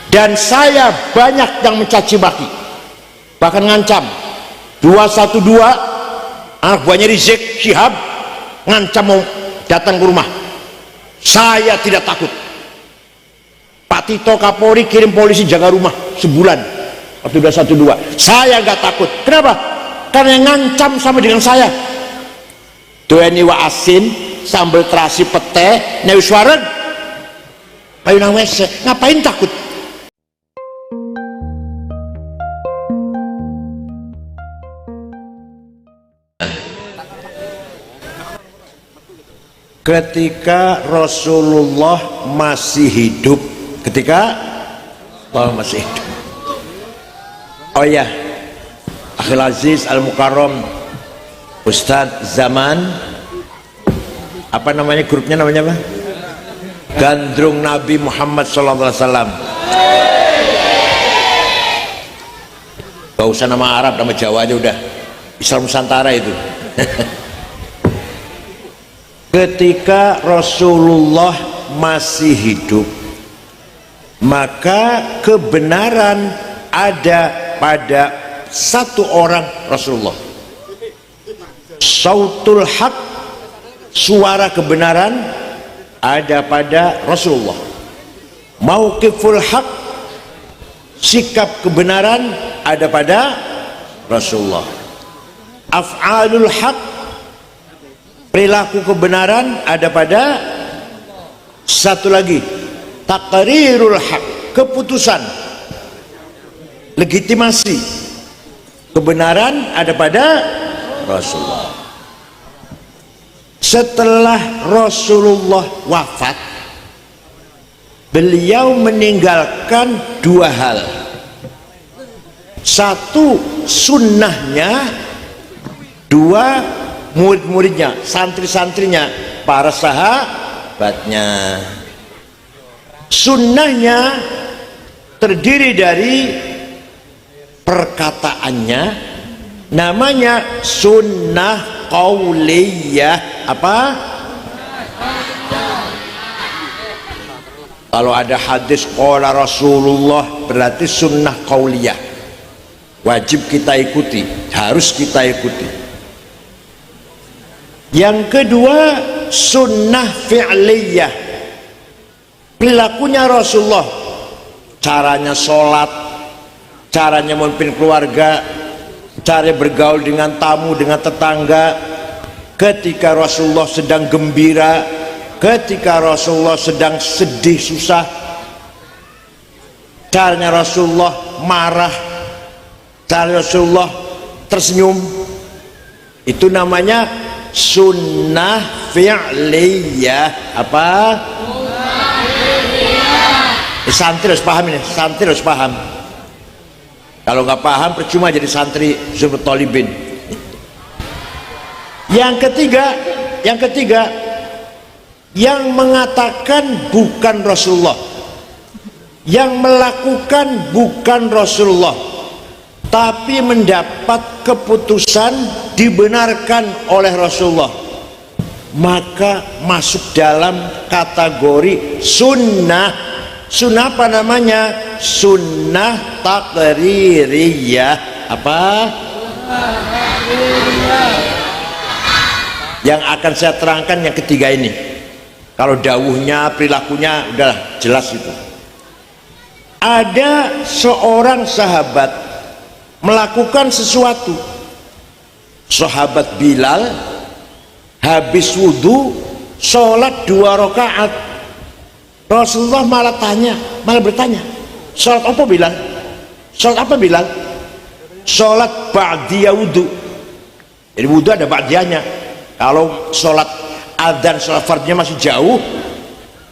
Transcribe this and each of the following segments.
dan saya banyak yang mencaci maki, bahkan ngancam. 212 anak buahnya Rizik Syihab ngancam mau datang ke rumah. Saya tidak takut. Pak Tito Kapolri kirim polisi jaga rumah sebulan waktu 212. Saya nggak takut. Kenapa? Karena yang ngancam sama dengan saya. Dueni wa asin sambal terasi pete newi suareg payunang wese, ngapain takut? Ketika Rasulullah masih hidup, ketika Allah masih hidup. Oh ya, Akhil Aziz Al-Mukarram, Ustadz Zaman, apa namanya grupnya, namanya apa? Gandrung Nabi Muhammad SAW. Gak usah nama Arab, nama Jawa aja udah. Islam Nusantara itu. Ketika Rasulullah masih hidup, maka kebenaran ada pada satu orang Rasulullah. Sautul haq, suara kebenaran ada pada Rasulullah. Mauqiful haq, sikap kebenaran ada pada Rasulullah. Af'alul haq, perilaku kebenaran ada pada satu lagi. Taqrirul haq, keputusan, legitimasi kebenaran ada pada Rasulullah. Setelah Rasulullah wafat, beliau meninggalkan dua hal. Satu, sunnahnya. Dua, murid-muridnya, santri-santrinya, para sahabatnya. Sunnahnya terdiri dari perkataannya, namanya sunnah qauliyah. Apa? Kalau ada hadis qala Rasulullah, berarti sunnah qauliyah, wajib kita ikuti, harus kita ikuti. Yang kedua, sunnah fi'liyah, perilakunya Rasulullah, caranya sholat, caranya memimpin keluarga, cara bergaul dengan tamu, dengan tetangga, ketika Rasulullah sedang gembira, ketika Rasulullah sedang sedih susah, caranya Rasulullah marah, cara Rasulullah tersenyum, itu namanya sunnah fi'liyah. Apa? Santri harus paham ini, santri harus paham. Kalau nggak paham percuma jadi santri Zumrut Thalibin. Yang ketiga, yang mengatakan bukan Rasulullah, yang melakukan bukan Rasulullah, tapi mendapat keputusan dibenarkan oleh Rasulullah, maka masuk dalam kategori sunnah. Sunnah apa namanya? Sunnah taqririyah. Apa? Yang akan saya terangkan yang ketiga ini. Kalau dawuhnya, perilakunya udah jelas itu. Ada seorang sahabat melakukan sesuatu. Sahabat Bilal habis wudhu sholat 2 rakaat. Rasulullah malah bertanya, sholat apa Bilal? Sholat apa Bilal? Sholat ba'diyah wudhu. Jadi wudhu ada ba'diyahnya. Kalau sholat adzan, sholat fardnya masih jauh,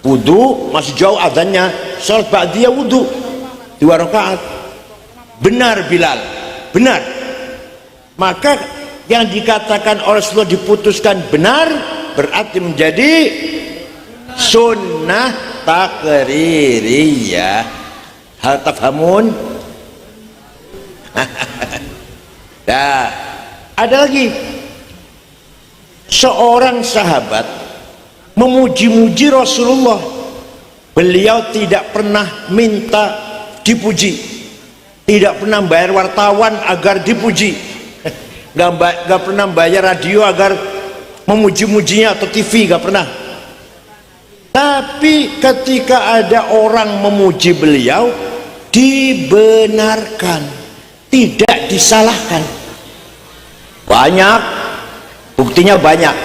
wudhu masih jauh adzannya, sholat ba'diyah wudhu 2 rakaat. Benar Bilal, benar. Maka yang dikatakan oleh Rasulullah diputuskan benar, berarti menjadi sunnah taqririyah. Hal tafhamun? Nah, ada lagi seorang sahabat memuji-muji Rasulullah. Beliau tidak pernah minta dipuji, tidak pernah bayar wartawan agar dipuji, nggak pernah bayar radio agar memuji-mujinya, atau TV, nggak pernah. Tapi ketika ada orang memuji beliau, dibenarkan, tidak disalahkan. Banyak, buktinya banyak.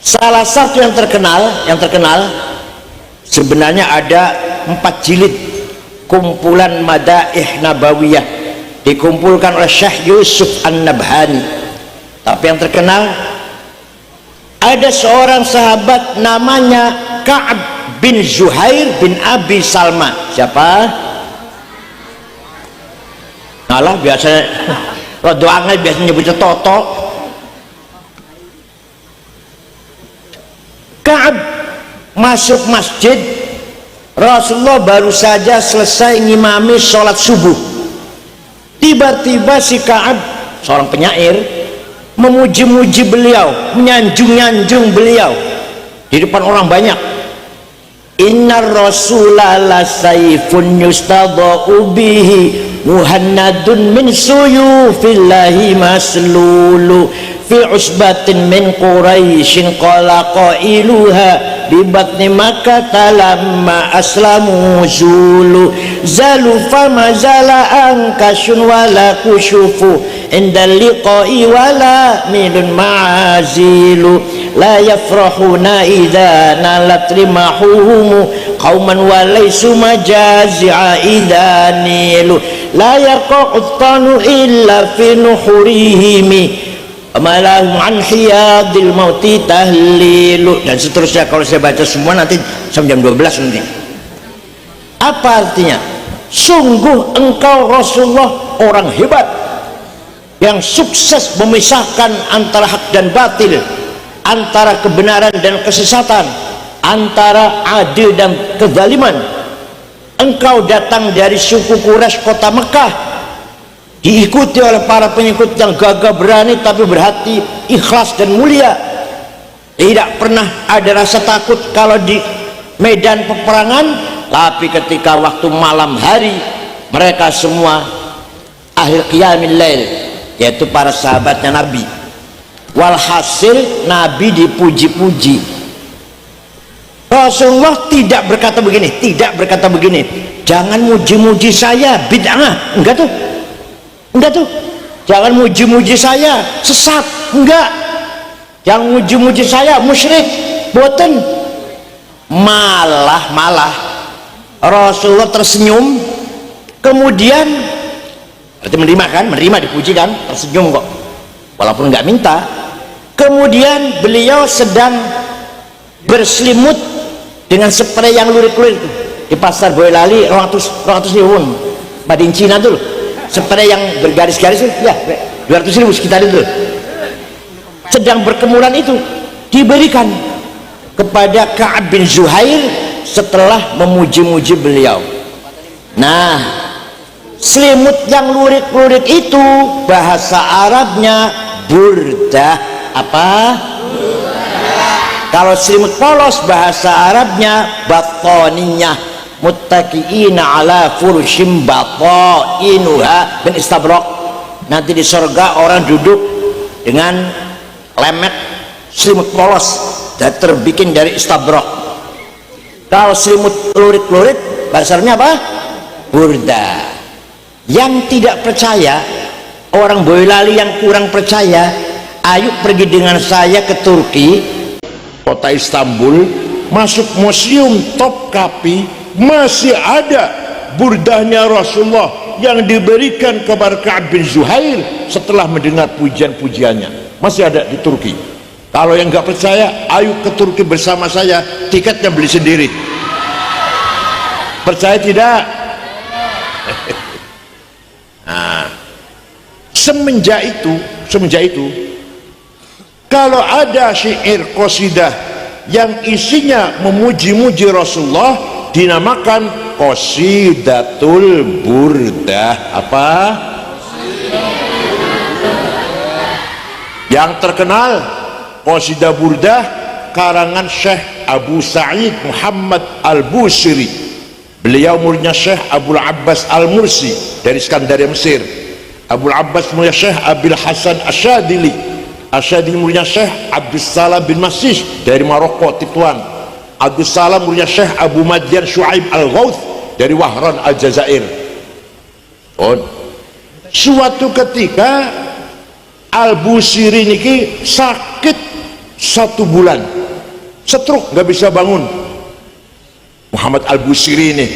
Salah satu yang terkenal sebenarnya ada 4 jilid kumpulan Madaih Nabawiyah, dikumpulkan oleh Syekh Yusuf An-Nabhani. Tapi yang terkenal, ada seorang sahabat namanya Ka'ab bin Zuhair bin Abi Salma. Siapa? Ngalah biasanya rodoangan biasanya nyebutnya Toto. Ka'ab masuk masjid, Rasulullah baru saja selesai ngimami sholat subuh. Tiba-tiba si Ka'ab, seorang penyair, memuji-muji beliau, menyanjung-nyanjung beliau di depan orang banyak. Innar rasula la sayfun yustadau bihi muhannadun min suyufillahi maslulu fi usbatin min quraisyin qala qailuha bi batni makkah lamma aslamu zulu zalu fama zala ankashun wala kushufu inda liqai wala milun ma'azilu la yafrahuna idha nalat rimahuhumu qauman walaysu majazi'a idha nilu la yaqa'uttanu illa fi nuhurihimi amalahum an hiyadil mauti tahlilu, dan seterusnya. Kalau saya baca semua nanti sampai jam 12 nanti. Apa artinya? Sungguh engkau Rasulullah orang hebat yang sukses memisahkan antara hak dan batil, antara kebenaran dan kesesatan, antara adil dan kezaliman. Engkau datang dari suku Quraisy kota Mekah, diikuti oleh para pengikut yang gagah berani tapi berhati ikhlas dan mulia. Tidak pernah ada rasa takut kalau di medan peperangan, tapi ketika waktu malam hari mereka semua akhir qiyamil lail, yaitu para sahabatnya Nabi. Walhasil Nabi dipuji-puji. Rasulullah tidak berkata begini, jangan muji-muji saya, bid'ah, enggak tuh, jangan muji-muji saya, sesat, enggak, jangan muji-muji saya, musyrik, boten. Malah Rasulullah tersenyum, kemudian berarti menerima dipuji kan, tersenyum kok, walaupun enggak minta. Kemudian beliau sedang berselimut dengan spray yang lurik-lurik di pasar Boyolali, 200 ribu badin Cina tuh, spray yang bergaris-garis ya, 200 ribu sekitar itu. Sedang berkemuran itu diberikan kepada Ka'ab bin Zuhair setelah memuji-muji beliau. Nah, selimut yang lurik-lurik itu bahasa Arabnya burdah. Apa? Kalau selimut polos bahasa Arabnya batoniyah, muttaqiina ala furushim batainuha bin istabraq. Nanti di surga orang duduk dengan lemek selimut polos dan terbikin dari istabraq. Kalau selimut lurik-lurik bahasa Arabnya apa? Burda. Yang tidak percaya, orang Boyolali yang kurang percaya, ayo pergi dengan saya ke Turki, kota Istanbul, masuk museum Topkapi, masih ada burdahnya Rasulullah yang diberikan kepada Ka'ab bin Zuhair setelah mendengar pujian-pujiannya, masih ada di Turki. Kalau yang nggak percaya, ayo ke Turki bersama saya, tiketnya beli sendiri. Percaya tidak? Nah, semenjak itu kalau ada syair qasidah yang isinya memuji-muji Rasulullah, dinamakan qasidatul burdah. Apa? Yang terkenal qasidah burdah karangan Syekh Abu Sa'id Muhammad Al-Busiri. Beliau muridnya Syekh Abul Abbas Al-Mursi dari Skandaria Mesir. Abul Abbas muridnya Syekh Abil Hasan Asyadili. Asyadili muridnya Syekh Abdus Salam bin Masih dari Maroko, Tituan. Abdus Salam muridnya Syekh Abu Madyan Shu'aib Al-Ghauth dari Wahran Al-Jazair. Suatu ketika Al-Busiri niki sakit 1 bulan, stroke, nggak bisa bangun. Muhammad Al-Busiri ini,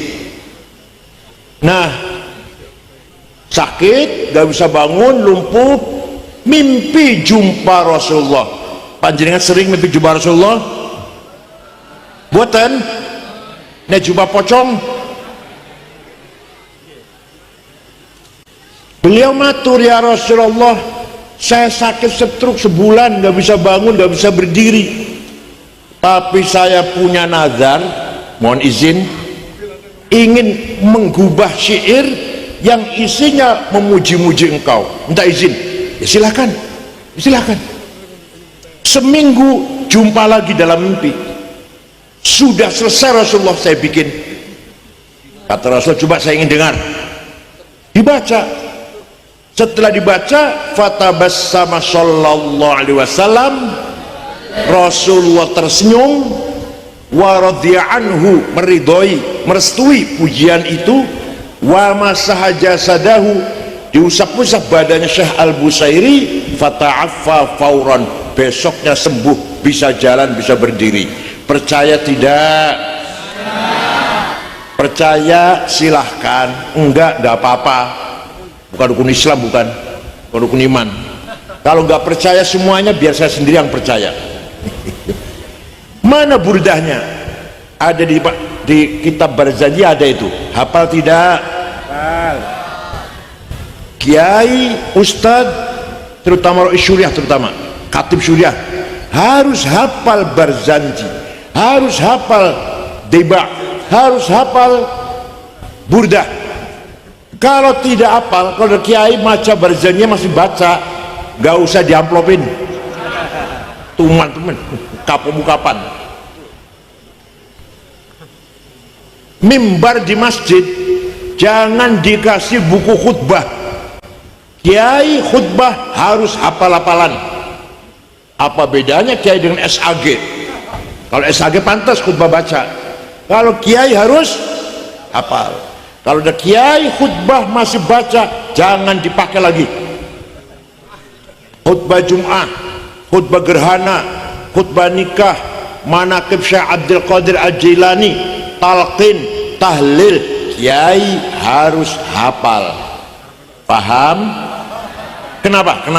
nah sakit, nggak bisa bangun, lumpuh, mimpi jumpa Rasulullah. Panjenengan sering mimpi jumpa Rasulullah? Buatan, nek jumpa pocong. Beliau matur, ya Rasulullah, saya sakit stroke sebulan, nggak bisa bangun, nggak bisa berdiri, tapi saya punya nazar, mohon izin, ingin menggubah syair yang isinya memuji-muji engkau. Minta izin, ya silakan, silakan. Seminggu jumpa lagi dalam mimpi, sudah selesai Rasulullah, saya bikin. Kata Rasul, coba saya ingin dengar. Dibaca. Setelah dibaca, fatabassama sallallahu alaihi wasallam, Rasulullah tersenyum, wa radhiya anhu, meridhoi, merestui pujian itu, wa masaha jasadahu, diusap-usap badannya Syekh Al-Busairi, fata'affa fauran, besoknya sembuh, bisa jalan, bisa berdiri. Percaya tidak? Percaya silahkan, enggak apa-apa. Bukan rukun Islam, bukan rukun iman. Kalau nggak percaya semuanya, biar saya sendiri yang percaya. Mana burdahnya? Ada di kitab Barzanji, ada itu. Hafal tidak? Kiai, ustadz, terutama syuriah, terutama khatib syuriah, harus hafal Barzanji, harus hafal Deba, harus hafal Burdah. Kalau tidak hafal, kalau kiai maca Barzanji masih baca, gak usah diamplopin, teman-teman, kapan. Mimbar di masjid jangan dikasih buku khutbah. Kiai khutbah harus hafal-hafalan. Apa bedanya kiai dengan SAG? Kalau SAG pantas khutbah baca, kalau kiai harus hafal. Kalau ada kiai khutbah masih baca, jangan dipakai lagi. Khutbah Jum'ah, khutbah gerhana, khutbah nikah, manaqib Syekh Abdul Qadir Al-Jilani, talqin, tahlil, kiai harus hafal. Paham? Kenapa?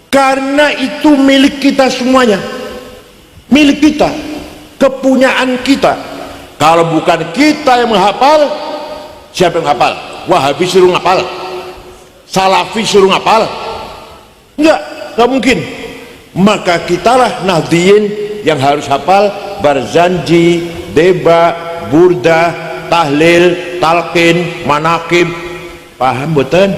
Karena itu milik kita semuanya, milik kita, kepunyaan kita. Kalau bukan kita yang menghafal, siapa yang hafal? Wahabi suruh ngapal, Salafi suruh ngapal? Enggak mungkin. Maka kitalah Nahdliyin yang harus hafal Barzanji, Deba, Burdah, Tahlil, Talqin, Manaqib. Paham betul?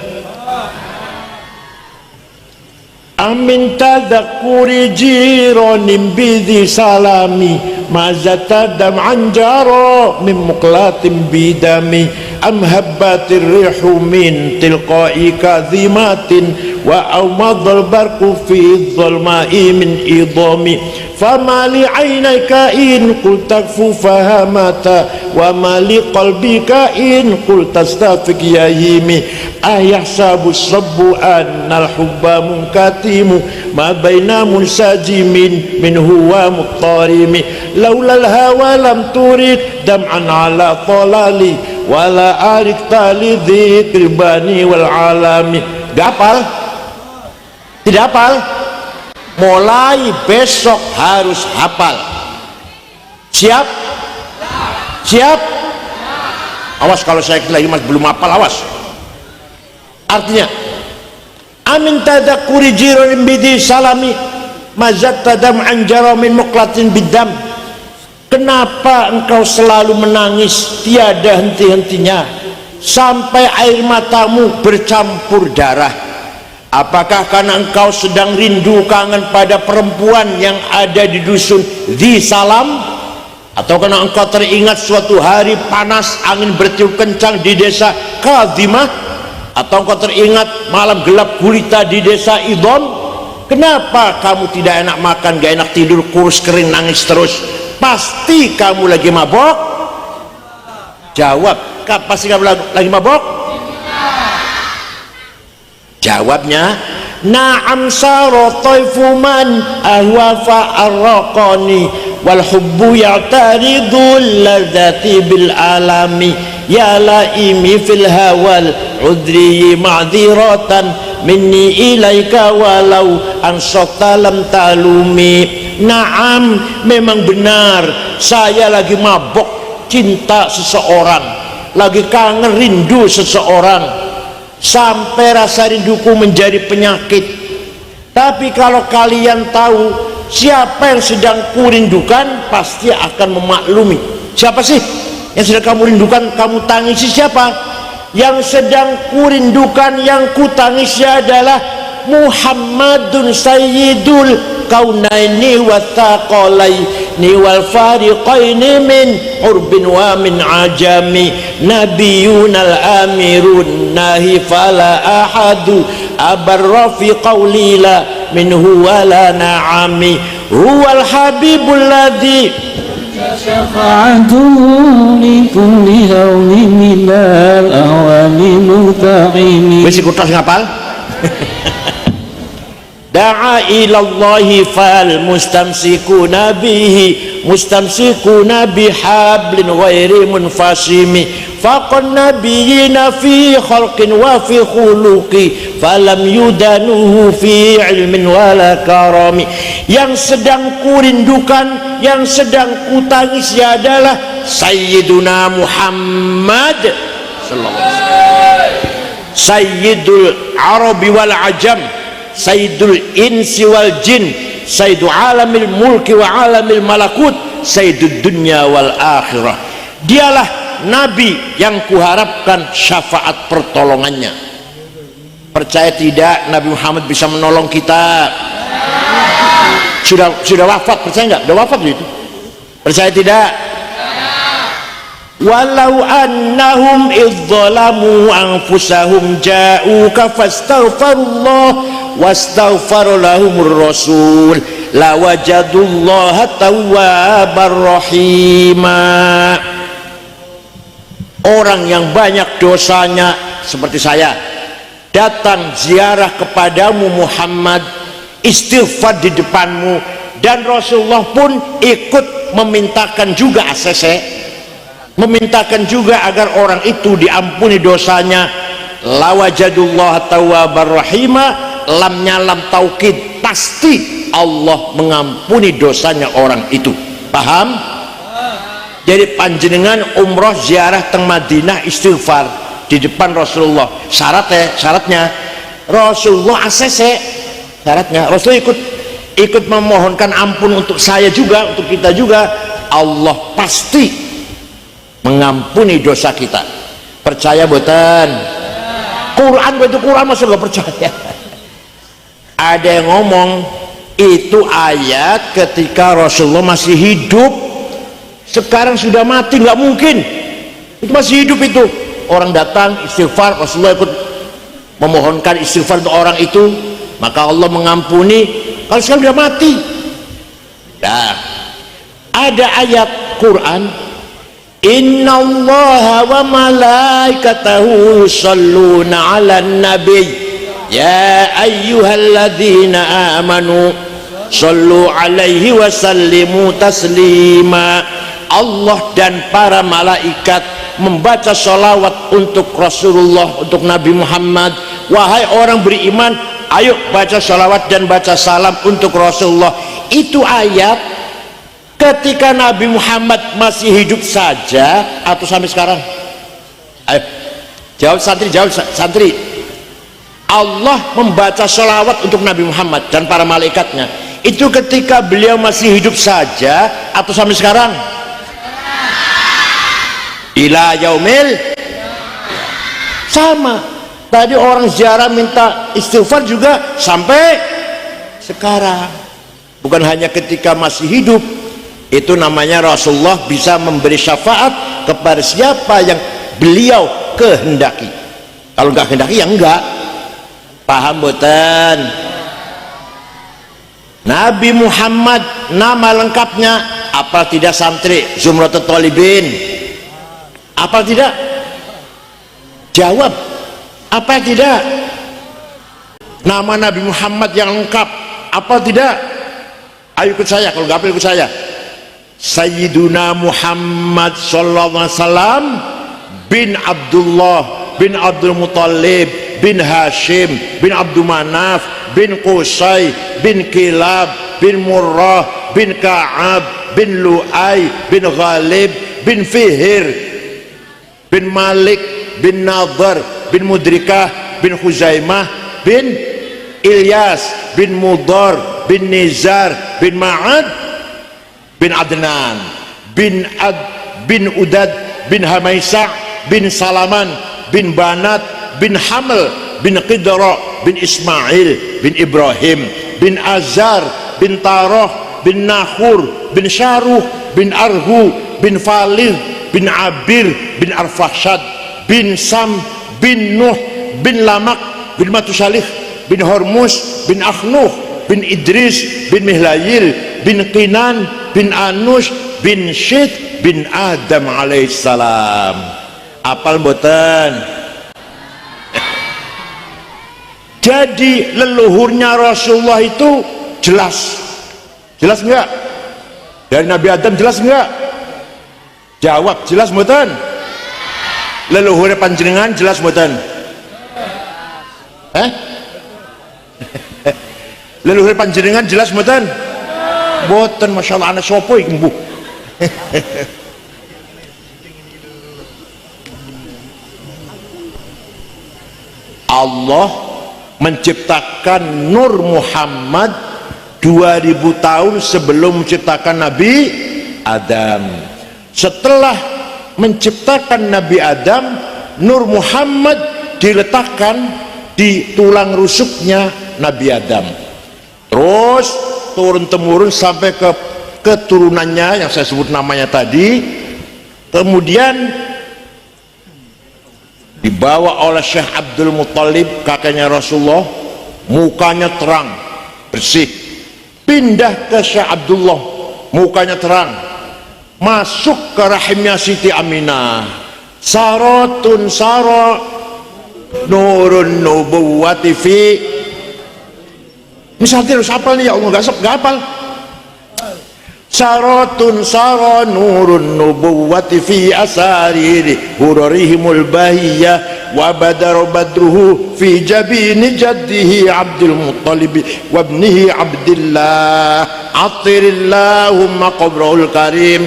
Amin tadakuri jironim bidhi salami, mazatadam anjaro min muqlatim bidami, am habbatir rihu min tilqai kadhimatin, wa awmadul barku fi dhulmai min idhami, fama li aynayka in qul takfu fahamata, wa ma li qalbika in qul tastafik yahimi, ayahsabu sabbu annal hubba munkatimu, ma baina munsajimin min huwa muttarimi, laulal hawa lam turid dam'an ala talali, wala arik tali dzikri bani wal alami. Gapal? Tidak hafal? Mulai besok harus hafal. Siap? Siap? Awas kalau saya lagi mas belum hafal, awas. Artinya, amin tadakuri jironim bidi salami, mazat tadam anjaro min muqlatin bidam. Kenapa engkau selalu menangis tiada henti-hentinya sampai air matamu bercampur darah? Apakah karena engkau sedang rindu kangen pada perempuan yang ada di dusun Di Salam? Atau karena engkau teringat suatu hari panas, angin bertiup kencang di desa Kadhimah, atau engkau teringat malam gelap gulita di desa Idham, kenapa kamu tidak enak makan, gak enak tidur, kurus kering, nangis terus? Pasti kamu lagi mabok. Jawab, pasti kamu lagi mabok? Jawabnya, na'am sara taifu man ahwa fa'arraqani wal hubbu ya'taridul ladzati bil alami ya laimi fil hawal udri ma'dziratan minni ilaika walau ansata lam talumi. Na'am, memang benar saya lagi mabok cinta seseorang, lagi kangen rindu seseorang, sampai rasa rinduku menjadi penyakit. Tapi kalau kalian tahu siapa yang sedang kurindukan, pasti akan memaklumi. Siapa sih yang sedang kamu rindukan, kamu tangisi? Siapa yang sedang kurindukan, yang kutangisi adalah Muhammadun Sayyidul Kaunaini wa Thaqalaini wal Fariqaini min urbin wa min ajami nabiyunal amirun nahi fala ahadu abarra fi qawlila minhu wala na'ami huwal habibul ladhi syafa'atuhu li kulli hawli minal awali muta'imi. Besi kutas ngapal? Da'a ilallahi fal mustamsikuna bihi mustamsikuna bihablin ghairi munfasimi faqan nabiyina fi khalqin wa fi khuluqi falam yudanuhu fi ilmin wala karami. Yang sedang kurindukan, yang sedang kutangisi adalah Sayyiduna Muhammad sallallahu alaihi wasallam, Sayyidul Arabi wal Ajam, Sayyidul Insi wal Jin, Sayyidul Alamil Mulki wa Alamil Malakut, Sayyidul Dunya wal Akhirah. Dialah Nabi yang kuharapkan syafaat pertolongannya. Percaya tidak Nabi Muhammad bisa menolong kita? Sudah wafat, percaya nggak? Sudah wafat itu. Percaya tidak? Walau annahum idzalamu anfusahum ja'uka fastaghfirullah wastaghfara lahumur rasul lawajadullaha tawwabar rahima. Orang yang banyak dosanya seperti saya datang ziarah kepadamu Muhammad, istighfar di depanmu, dan Rasulullah pun ikut memintakan juga ACC, memintakan juga agar orang itu diampuni dosanya. Lawajadullah tawwabar rahima, lamnya lam taukid, pasti Allah mengampuni dosanya orang itu. Paham? Jadi panjenengan umroh ziarah teng Madinah istighfar di depan Rasulullah, syaratnya Rasulullah ACC, syaratnya Rasulullah ikut memohonkan ampun untuk saya juga, untuk kita juga. Allah pasti mengampuni dosa kita. Percaya boten? Quran itu Quran, masa gak percaya? Ada yang ngomong itu ayat ketika Rasulullah masih hidup, sekarang sudah mati, nggak mungkin. Itu masih hidup itu. Orang datang istighfar, Rasulullah ikut memohonkan istighfar untuk orang itu, maka Allah mengampuni. Kalau sekarang sudah mati, nah, ada ayat Quran, innallaha wa malaikatahu yusholluna 'alan nabiy ya ayyuhalladzina amanu shollu 'alaihi wa sallimu taslima. Allah dan para malaikat membaca sholawat untuk Rasulullah, untuk Nabi Muhammad. Wahai orang beriman, ayo baca sholawat dan baca salam untuk Rasulullah. Itu ayat ketika Nabi Muhammad masih hidup saja atau sampai sekarang? Ayo jawab santri. Allah membaca sholawat untuk Nabi Muhammad dan para malaikatnya itu ketika beliau masih hidup saja atau sampai sekarang? Ila yaumil sama. Tadi orang ziarah minta istighfar juga sampai sekarang. Bukan hanya ketika masih hidup, Itu namanya Rasulullah bisa memberi syafaat kepada siapa yang beliau kehendaki. Kalau nggak kehendaki ya enggak. Paham boten? Nabi Muhammad nama lengkapnya apa tidak santri Zumratul Thalibin? Apa tidak? Jawab. Apa tidak? Nama Nabi Muhammad yang lengkap apa tidak? Ayo ikut saya, kalau nggak ikut saya. Sayyiduna Muhammad sallallahu alaihi wasallam bin Abdullah bin Abdul Muttalib bin Hashim bin Abdul Manaf bin Qusay bin Kilab bin Murrah bin Ka'ab bin Lu'ay bin Ghalib bin Fihir bin Malik bin Nadhar bin Mudrikah bin Khuzaimah bin Ilyas bin Mudar bin Nizar bin Ma'ad bin Adnan bin Udad bin Hamaisa bin Salaman bin Banat bin Haml bin Qidra bin Ismail bin Ibrahim bin Azar bin Tarah bin Nahur bin Syaruh bin Arhu bin Falid bin Abir bin Arfahshad bin Sam bin Nuh bin Lamak bin Matusalih bin Hormuz bin Akhnuh bin Idris bin Mihlayil bin Qinan bin Anush bin Syed bin Adam alaihissalam. Apal mboten? Jadi leluhurnya Rasulullah itu jelas. Jelas enggak? Dari Nabi Adam jelas enggak? Jawab, jelas mboten? Leluhurnya panjenengan jelas mboten? Leluhur panjenengan jelas mboten? Mboten, masyaallah anak sapa iki mbuh. Allah menciptakan Nur Muhammad 2000 tahun sebelum menciptakan Nabi Adam. Setelah menciptakan Nabi Adam, Nur Muhammad diletakkan di tulang rusuknya Nabi Adam. Terus turun temurun sampai ke keturunannya yang saya sebut namanya tadi. Kemudian dibawa oleh Syekh Abdul Muttalib, kakeknya Rasulullah, mukanya terang bersih. Pindah ke Syekh Abdullah, mukanya terang, masuk ke rahimnya Siti Aminah. Saratun sara nurun nubuwati fi. Misalnya harus hafal nih ya Allah, nggak hafal. Saratun sara nurun nubuwati fi asariri hurarihimul bahiyah wa badar badruhu fi jabini jaddihi Abdul Muttalib wa ibnihi Abdillah atirillahumma qabrahul karim.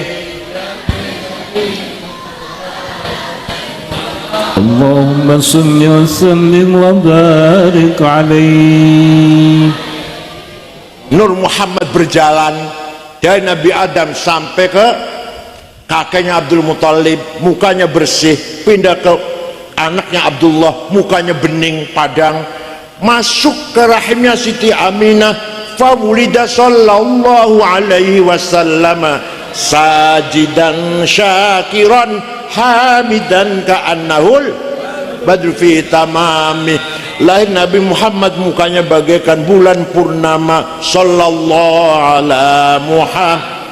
Allahumma salli wa sallim wa barik alaihi. Nur Muhammad berjalan dari Nabi Adam sampai ke kakeknya Abdul Muttalib, mukanya bersih. Pindah ke anaknya Abdullah, mukanya bening padang. Masuk ke rahimnya Siti Aminah, fawulida sallallahu alaihi wasallam sajidan syakiran hamidan ka'annahul badru fi tamami. Lahir Nabi Muhammad, mukanya bagaikan bulan purnama. Sallallahu ala Muhammad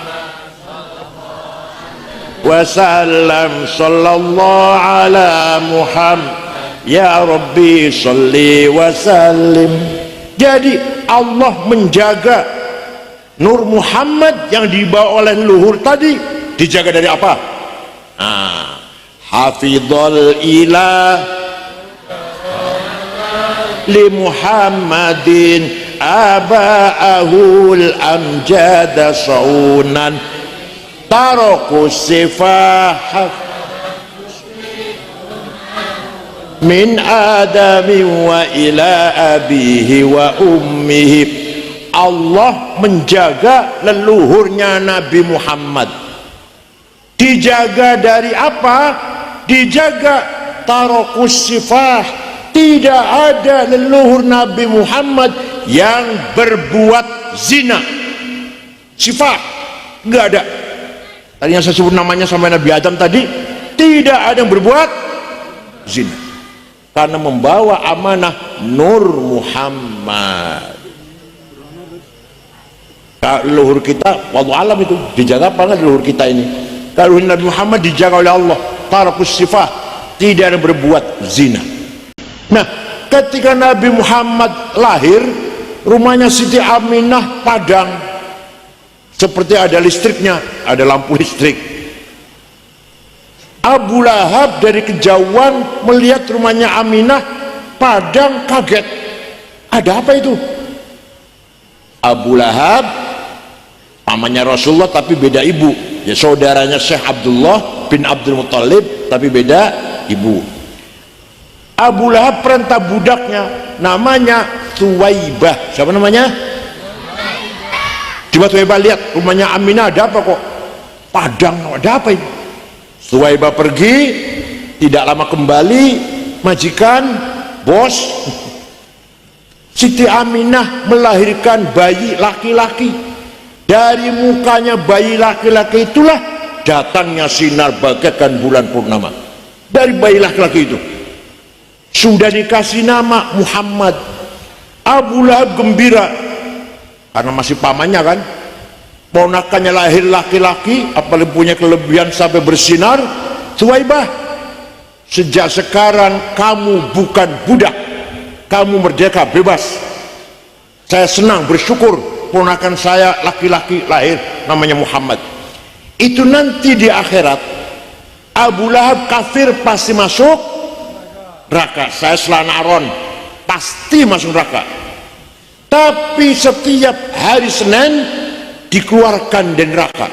wasallam, sallallahu ala Muhammad, ya Rabbi salli wasallim. Jadi Allah menjaga Nur Muhammad yang dibawa oleh leluhur tadi, dijaga dari apa? Hafidhal ilah li Muhammadin aba'ahul amjada saunan taraku sifah min adami wa ila abihi wa ummihi. Allah menjaga leluhurnya Nabi Muhammad. Dijaga dari apa? Dijaga tarakus sifah. Tidak ada leluhur Nabi Muhammad yang berbuat zina. Sifah nggak ada. Tadi yang saya sebut namanya sampai Nabi Adam tadi, tidak ada yang berbuat zina karena membawa amanah Nur Muhammad. Leluhur kita, wallahu alam, itu dijaga apa enggak leluhur kita ini? Kalau Nabi Muhammad dijaga oleh Allah, tarakus sifah, tidak ada yang berbuat zina. Nah, ketika Nabi Muhammad lahir, rumahnya Siti Aminah padang, seperti ada listriknya, ada lampu listrik. Abu Lahab dari kejauhan melihat rumahnya Aminah padang, kaget. Ada apa itu? Abu Lahab pamannya Rasulullah tapi beda ibu, ya saudaranya Syekh Abdullah bin Abdul Muttalib tapi beda ibu. Abu Lahab perintah budaknya namanya Thuwaibah. Siapa namanya? Coba Thuwaibah lihat rumahnya Aminah, ada apa kok padang, ada apa ini? Thuwaibah pergi, tidak lama kembali, majikan, bos, Siti Aminah melahirkan bayi laki-laki. Dari mukanya bayi laki-laki itulah datangnya sinar bagaikan bulan purnama. Dari bayi laki-laki itu sudah dikasih nama Muhammad. Abu Lahab gembira karena masih pamannya kan, ponakannya lahir laki-laki, apalagi punya kelebihan sampai bersinar. Thuwaibah, sejak sekarang kamu bukan budak, kamu merdeka, bebas. Saya senang, bersyukur ponakan saya laki-laki lahir namanya Muhammad. Itu nanti di akhirat Abu Lahab kafir pasti masuk neraka. Saya selana Aron pasti masuk neraka. Tapi setiap hari Senin dikeluarkan dari neraka.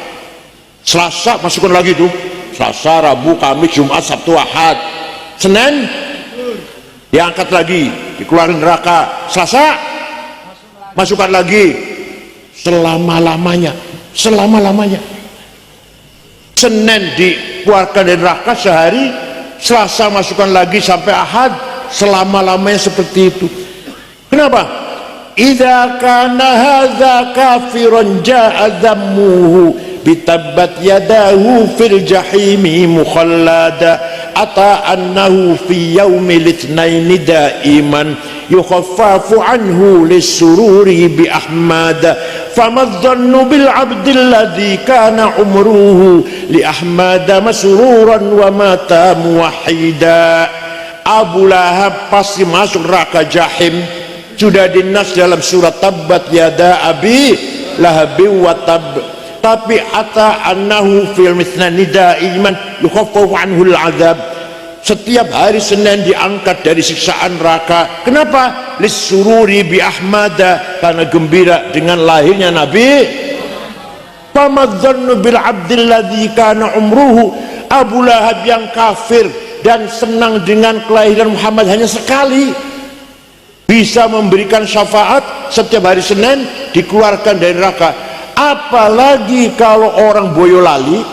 Selasa masukkan lagi tuh, Selasa, Rabu, Kamis, Jumat, Sabtu, Ahad. Senin diangkat lagi, dikeluarkan neraka. Selasa masukkan lagi, selama-lamanya, selama-lamanya. Senin dikeluarkan dari neraka sehari, Selasa masukkan lagi sampai Ahad, selama-lamanya seperti itu. Kenapa? Idza kana hadza kafiran ja'a dhammuhu bitabbat yadahu fil jahimi mukhallada ata annahu fi yaumil itsnaini daiman yukhaffafu anhu lisururi bi ahmad famadhannu bil abdil ladzi kana umruhu li ahmad masruran wa mata muwahhida. Abu Lahab pasti masuk neraka jahim. Sudah dinas dalam surat Tabbat yada abi lahabi wa tab. Tapi ata annahu fil mitsnani daiman yukhaffafu anhu al-'adzab. Setiap hari Senin diangkat dari siksaan neraka. Kenapa? Lisururi bi ahmada, karena gembira dengan lahirnya Nabi. Famadzannu bil abdil ladzi kana umruhu. Abu Lahab yang kafir dan senang dengan kelahiran Muhammad hanya sekali, bisa memberikan syafaat setiap hari Senin dikeluarkan dari neraka. Apalagi kalau orang Boyolali,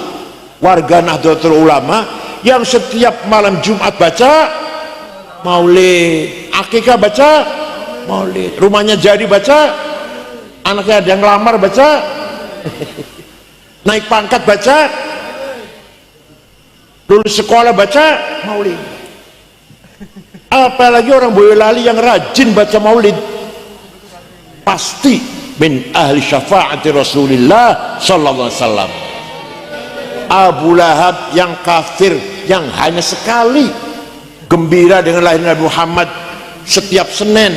warga Nahdlatul Ulama, yang setiap malam Jumat baca maulid, akikah baca maulid, rumahnya jadi baca, anaknya ada yang ngelamar baca, naik pangkat baca, lulus sekolah baca maulid. Apalagi orang Boyolali yang rajin baca maulid, pasti min ahli syafaati Rasulillah sallallahu alaihi wasallam. Abu Lahab yang kafir yang hanya sekali gembira dengan lahir Nabi Muhammad, setiap Senin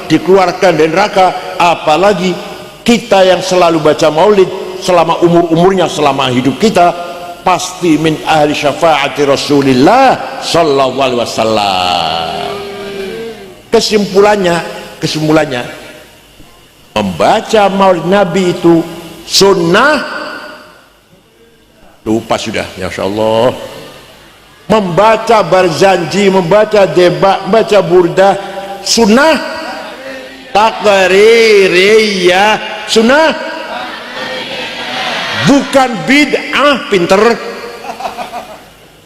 dikeluarkan dari neraka. Apalagi kita yang selalu baca maulid selama umurnya, selama hidup kita, pasti min ahli syafaati Rasulillah sallallahu alaihi wasallam. Kesimpulannya membaca maulid Nabi itu sunnah. Lupa sudah, ya Allah. Membaca Barzanji, membaca Deba, membaca Burdah, sunnah takririyah, sunnah bukan bid'ah. Pinter,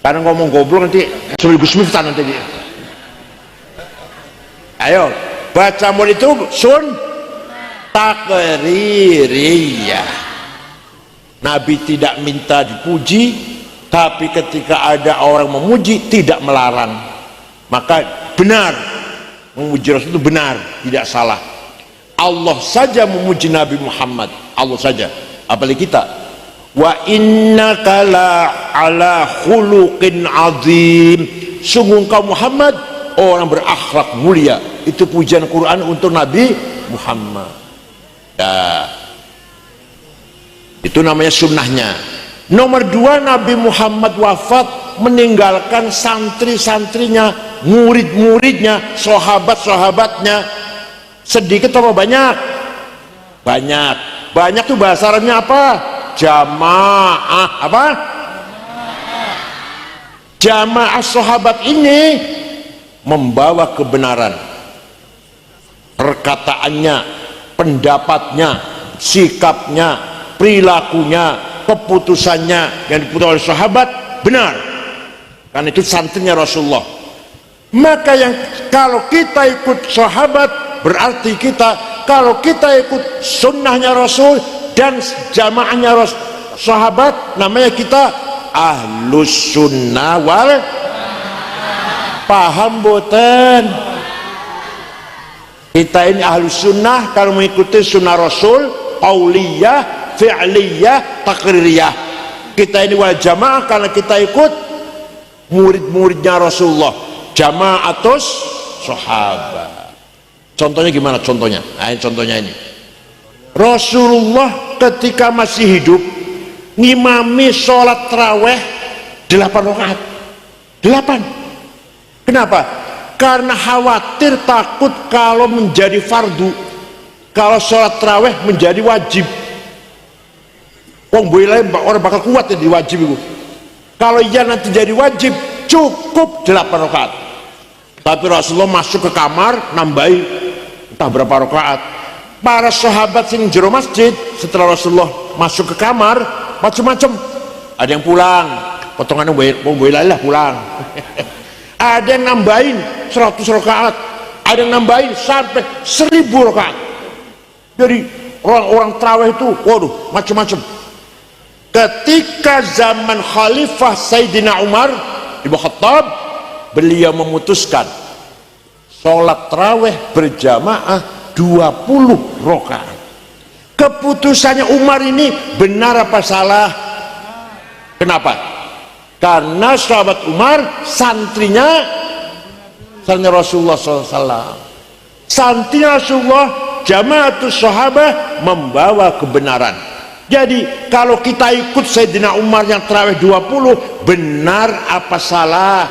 karena ngomong goblok nanti sebelum Gus Miftah nanti dia. Ayo baca maulid itu takririyah. Nabi tidak minta dipuji, tapi ketika ada orang memuji tidak melarang. Maka benar, memuji Rasul itu benar, tidak salah. Allah saja memuji Nabi Muhammad, Allah saja, apalagi kita. Wa innaka la ala khuluqin azim, sungguh engkau Muhammad orang berakhlak mulia. Itu pujian Quran untuk Nabi Muhammad ya. Itu namanya sunnahnya. Nomor dua, Nabi Muhammad wafat meninggalkan santri-santrinya, murid-muridnya, sahabat-sahabatnya. Sedikit atau banyak? Banyak. Banyak tuh bahasa Arabnya apa? Jamaah. Apa? Jamaah sahabat ini membawa kebenaran, perkataannya, pendapatnya, sikapnya, perilakunya, keputusannya yang diputuskan oleh sahabat benar, karena itu santrinya Rasulullah. Maka yang kalau kita ikut sahabat berarti kita, kalau kita ikut sunnahnya Rasul dan jamaahnya sahabat, namanya kita ahlus sunnah wal. Paham boten? Kita ini ahlus sunnah kalau mengikuti sunnah Rasul, qauliyah, fi'liyah, takririyah. Kita ini wal jamaah karena kita ikut murid-muridnya Rasulullah, jamaatus sahabat. Contohnya gimana contohnya? Nah, contohnya ini. Rasulullah ketika masih hidup ngimami sholat taraweh 8 rakaat. 8. Kenapa? Karena khawatir, takut kalau menjadi fardu, kalau sholat taraweh menjadi wajib. Wong boleh orang bakal kuat ya di wajib itu. Kalau iya nanti jadi wajib, cukup 8 rakaat. Tapi Rasulullah masuk ke kamar nambahi entah berapa rakaat. Para sahabat sing jero masjid setelah Rasulullah masuk ke kamar macam-macam. Ada yang pulang, potongannya boleh lah pulang. Ada yang nambahin 100 rakaat, ada yang nambahin sampai 1000 rakaat. Jadi orang-orang tarawih itu waduh macam-macam. Ketika zaman Khalifah Sayyidina Umar Ibn Khattab, beliau memutuskan sholat tarawih berjamaah 20 rakaat. Keputusannya Umar ini benar apa salah? Kenapa? Karena sahabat Umar santrinya Rasulullah SAW. Santrinya Rasulullah, jamaatus sahabah membawa kebenaran. Jadi kalau kita ikut Sayyidina Umar yang tarawih 20, benar apa salah?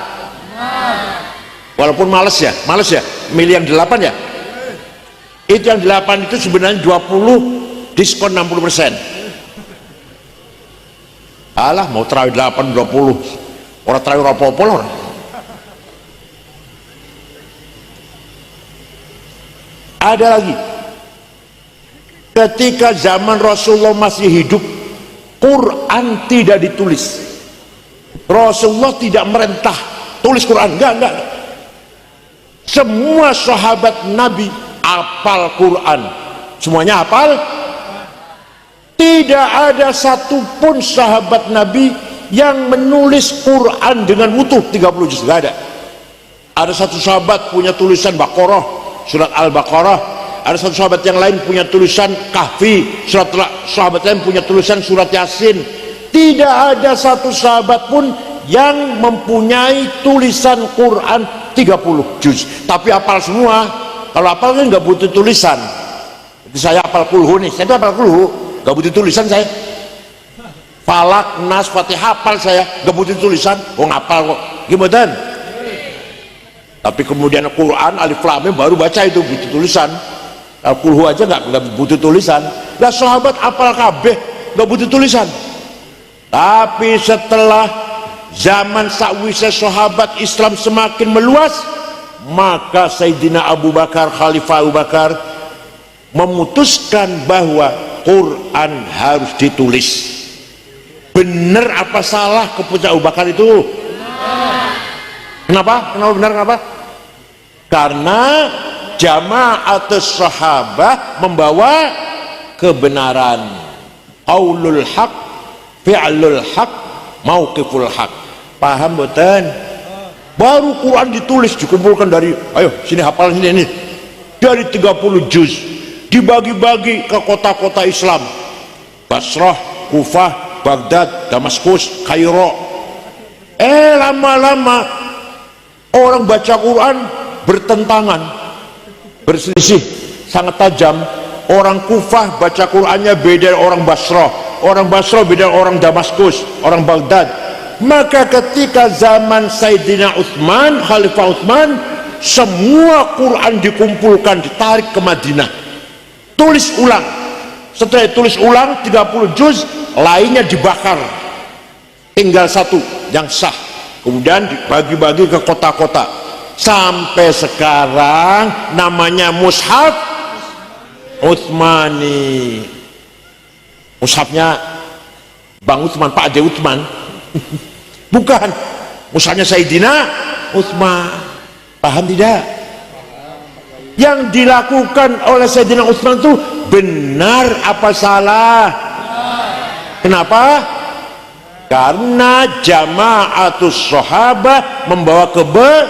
Walaupun males ya, milih yang 8 ya. Itu yang 8 itu sebenarnya 20 diskon 60%. Alah mau tarawih 8 20 orang tarawih apa-apa loh. Ada lagi, ketika zaman Rasulullah masih hidup, Quran tidak ditulis. Rasulullah tidak merintah tulis Quran, enggak. Semua sahabat Nabi hafal Quran, semuanya hafal. Tidak ada satupun sahabat Nabi yang menulis Quran dengan utuh 30 juz, tidak ada. Ada satu sahabat punya tulisan Baqarah, surat Al-Baqarah. Ada satu sahabat yang lain punya tulisan Kahfi, sahabat lain punya tulisan surat Yasin. Tidak ada satu sahabat pun yang mempunyai tulisan Quran 30 juz, tapi hafal semua. Kalau hafal kan nggak butuh tulisan. Jadi saya hafal kulhu nih, saya itu hafal kulhu, gak butuh tulisan saya. Falak, Nas, Fatihah hafal saya, gak butuh tulisan. Oh ngapal kok, gimana? Tapi kemudian Quran Alif Lam Mim baru baca, itu butuh tulisan. Al-Qulhu aja gak butuh tulisan. Lah sahabat hafal kabeh, gak butuh tulisan. Tapi setelah zaman sakwise sahabat Islam semakin meluas, maka Sayyidina Abu Bakar, Khalifah Abu Bakar memutuskan bahwa Quran harus ditulis. Benar apa salah keputusan Abu Bakar itu? Kenapa? Benar kenapa? Karena jamaatus sahabah membawa kebenaran. Qaulul haq fi'lul haq, mauqiful haq. Paham boten? Baru Quran ditulis, dikumpulkan dari, ayo sini hafal sini ini, dari 30 juz, dibagi-bagi ke kota-kota Islam, Basrah, Kufah, Baghdad, Damaskus, Kairo. Lama-lama orang baca Quran bertentangan, berselisih sangat tajam. Orang Kufah baca Qurannya beda orang Basrah, orang Basrah beda orang Damaskus, orang Baghdad. Maka ketika zaman Sayyidina Utsman, Khalifah Utsman, semua Quran dikumpulkan, ditarik ke Madinah, tulis ulang. Setelah tulis ulang 30 juz, lainnya dibakar, tinggal satu yang sah. Kemudian dibagi-bagi ke kota-kota, sampai sekarang namanya Mushaf Utsmani. Mushafnya Bang Utsman, Pak Ade Utsman. Bukan, mushafnya Sayyidina Utsman. Paham tidak? Yang dilakukan oleh Sayyidina Utsman itu benar apa salah? Kenapa? Karena jamaatus sahabah membawa kebenaran.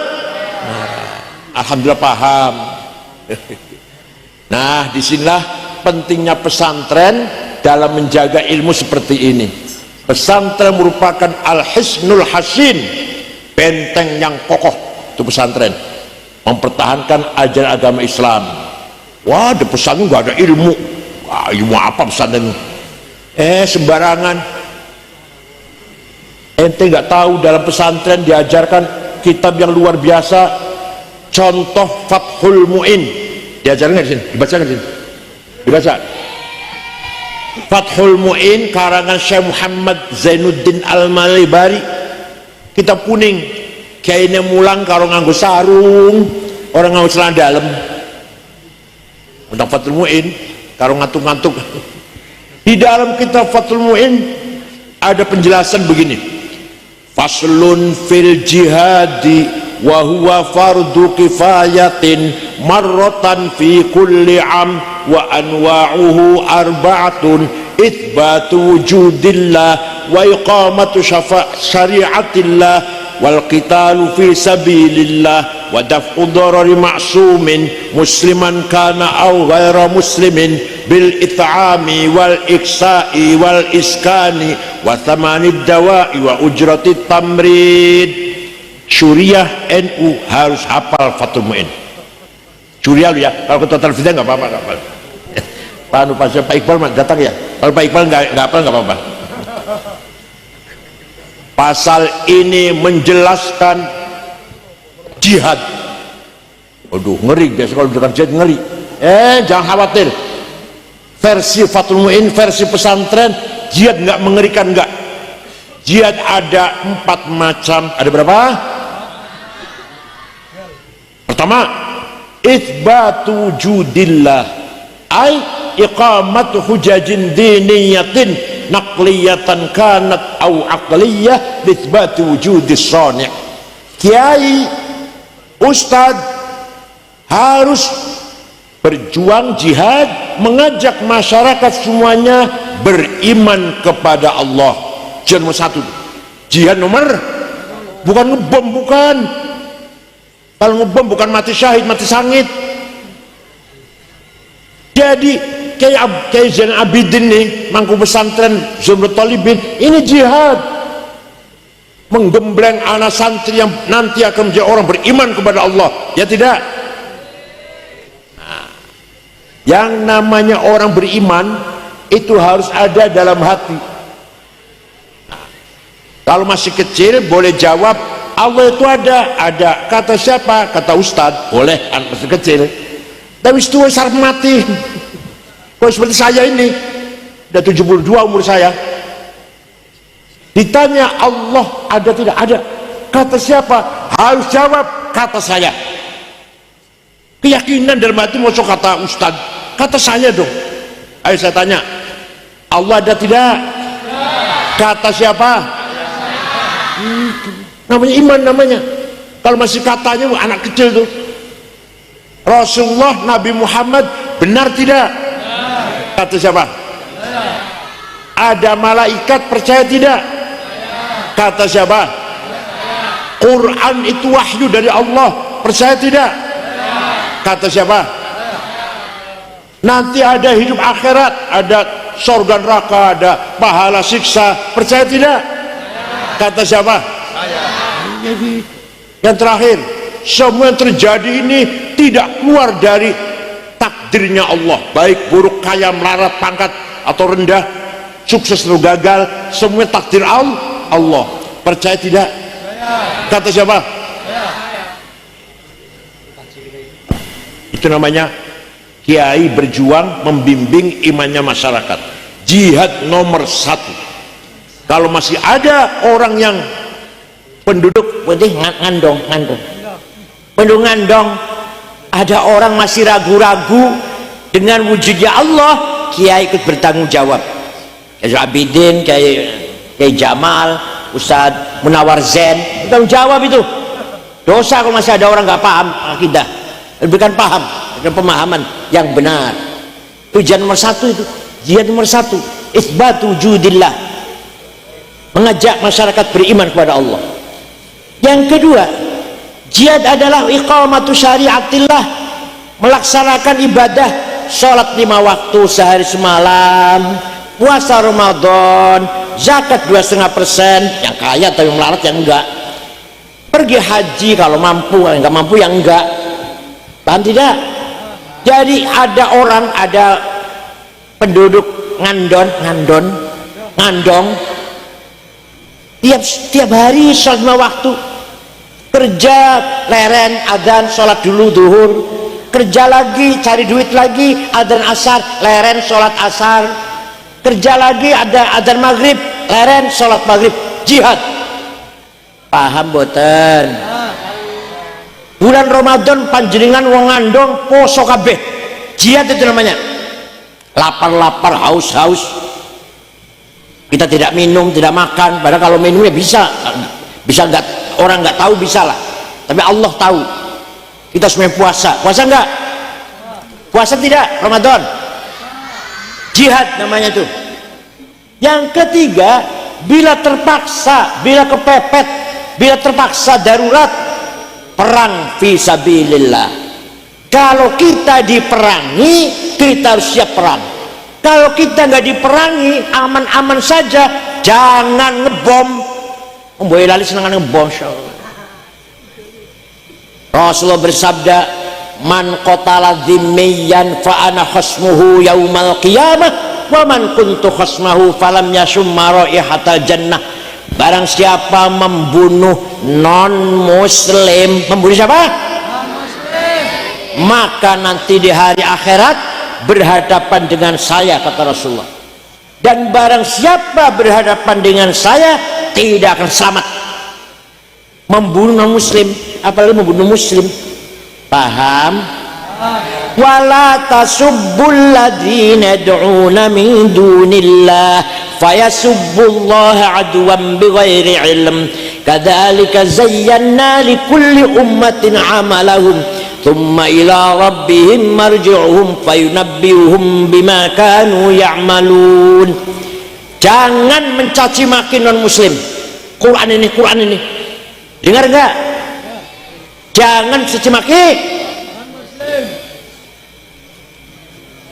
Alhamdulillah paham. Nah, disinilah pentingnya pesantren dalam menjaga ilmu seperti ini. Pesantren merupakan al-hisnul hasin, benteng yang kokoh. Itu pesantren mempertahankan ajaran agama Islam. Wah, di pesantren nggak ada ilmu. Wah, ilmu apa pesantren? Sembarangan. Ente nggak tahu dalam pesantren diajarkan kitab yang luar biasa. Contoh Fathul Mu'in diajarkan di sini, dibaca di sini, dibaca. Fathul Mu'in karangan Syekh Muhammad Zainuddin Al-Malibari, kitab kuning, kayaknya mulang karo nganggo sarung, orang nganggo celana dalam. Tentang Fathul Mu'in karo ngantuk-ngantuk. Di dalam kitab Fathul Mu'in ada penjelasan begini: faslun fil jihadi wa huwa fardu kifayatin marratan fi kulli am wa anwa'uhu arba'atun itsbatu wujudillah wa iqamatu syari'atillah wal qitalu fi sabilillah wa daf'u darari ma'sumin musliman kana aw ghaira muslimin bil it'ami wal iksa'i wal iskani wa thamanid dawa'i wa ujratit tamrid. Syuriah NU harus hafal Fathul Mu'in. Syuriah lu ya, kalau ke Total Fida nggak apa-apa, nggak apa-apa. Pak Iqbal datang ya, kalau Pak Iqbal nggak hafal nggak apa-apa. Pasal ini menjelaskan jihad. Waduh, ngeri, biasa kalau bilang jihad ngeri. Jangan khawatir, versi Fathul Mu'in, versi pesantren, jihad nggak mengerikan, nggak. Jihad ada 4 macam. Ada berapa? Pertama, itsbatu wujudillah, ay iqamatu hujajin diniyatin naqliyatan kanat au aqliyah itsbatu wujudis shani'. Kiai, ustad harus berjuang jihad, mengajak masyarakat semuanya beriman kepada Allah. Jihad nomor 1. Jihad nomor, bukan ngebom, bukan. Kalau ngebom bukan mati syahid, mati sangit. Jadi kayak Zainal Abidin nih, mangku pesantren Zumrud Talibin, ini jihad, menggembleng anak santri yang nanti akan menjadi orang beriman kepada Allah, ya tidak? Nah, yang namanya orang beriman itu harus ada dalam hati. Nah, kalau masih kecil boleh jawab Allah itu ada. Kata siapa? Kata ustadz, boleh anak masih kecil. Tapi itu syarat mati. Kalau seperti saya ini udah 72 umur saya, ditanya Allah ada tidak? Ada. Kata siapa? Harus jawab kata saya. Keyakinan dalam hati, mau kata ustadz, kata saya dong. Ayo saya tanya, Allah ada tidak? Kata siapa? Namanya iman namanya. Kalau masih katanya anak kecil tuh. Rasulullah Nabi Muhammad benar tidak? Kata siapa? Ada malaikat, percaya tidak? Kata siapa? Quran itu wahyu dari Allah, percaya tidak? Kata siapa? Nanti ada hidup akhirat, ada surga neraka, ada pahala siksa, percaya tidak? Kata siapa? Yang terakhir, semua yang terjadi ini tidak keluar dari takdirnya Allah, baik buruk, kaya, melarat, pangkat atau rendah, sukses atau gagal, semua takdir Allah. Percaya tidak? Kata siapa? Itu namanya kiai berjuang membimbing imannya masyarakat. Jihad nomor 1. Kalau masih ada orang yang penduduk ngandong, ada orang masih ragu-ragu dengan wujudnya Allah, kiai ikut bertanggung jawab. Kiai Abidin, Kiai Jamal, Ustadz Munawar Zain, bertanggung jawab itu. Dosa kalau masih ada orang nggak paham akidah, berikan paham, berikan pemahaman yang benar. Tujuan nomor 1 itu, jihad nomor 1, isbatu wujudillah, mengajak masyarakat beriman kepada Allah. Yang kedua, jihad adalah iqamatu syariatillah, melaksanakan ibadah, sholat 5 waktu sehari semalam, puasa Ramadan, zakat 2,5%, yang kaya atau yang melarat yang enggak, pergi haji kalau mampu, kalau enggak mampu yang enggak. Paham tidak? Jadi ada penduduk ngandong tiap hari sholat 5 waktu, kerja leren adzan sholat dulu duhur, kerja lagi cari duit lagi, adzan asar leren sholat asar, kerja lagi ada adzan maghrib leren sholat maghrib. Jihad. Paham boten? Bulan Ramadan panjenengan wong ngandong poso kabeh, jihad itu namanya. Lapar-lapar, haus-haus, kita tidak minum, tidak makan, padahal kalau minumnya bisa enggak, orang nggak tahu bisa lah, tapi Allah tahu. Kita semuanya puasa enggak? Puasa tidak? Ramadan, jihad namanya tuh. Yang ketiga, bila terpaksa, bila kepepet, bila terpaksa darurat, perang fi sabilillah. Kalau kita diperangi, kita harus siap perang. Kalau kita nggak diperangi, aman-aman saja, jangan ngebom. Boy lali senang ngebom. Rasulullah bersabda, man qatala dhimmiyan fa ana khasmuhu yaumal qiyamah wa man kuntu khasmahu falam yashumma raihatal jannah. Barang siapa membunuh non muslim, membunuh siapa? Maka nanti di hari akhirat berhadapan dengan saya, kata Rasulullah. Dan barang siapa berhadapan dengan saya tidak akan selamat. Membunuh non muslim, apalagi membunuh muslim. Paham? Wala tasubbul ladzina yad'una min dunillah fayasubbullaha adwan bighairi ilm kadzalika zayyana likulli ummatin amalahum thumma ila rabbihim marji'uhum fayunabbi'uhum bima kanu ya'malun. Jangan mencaci maki non muslim. Quran ini dengar enggak? Jangan mencaci maki.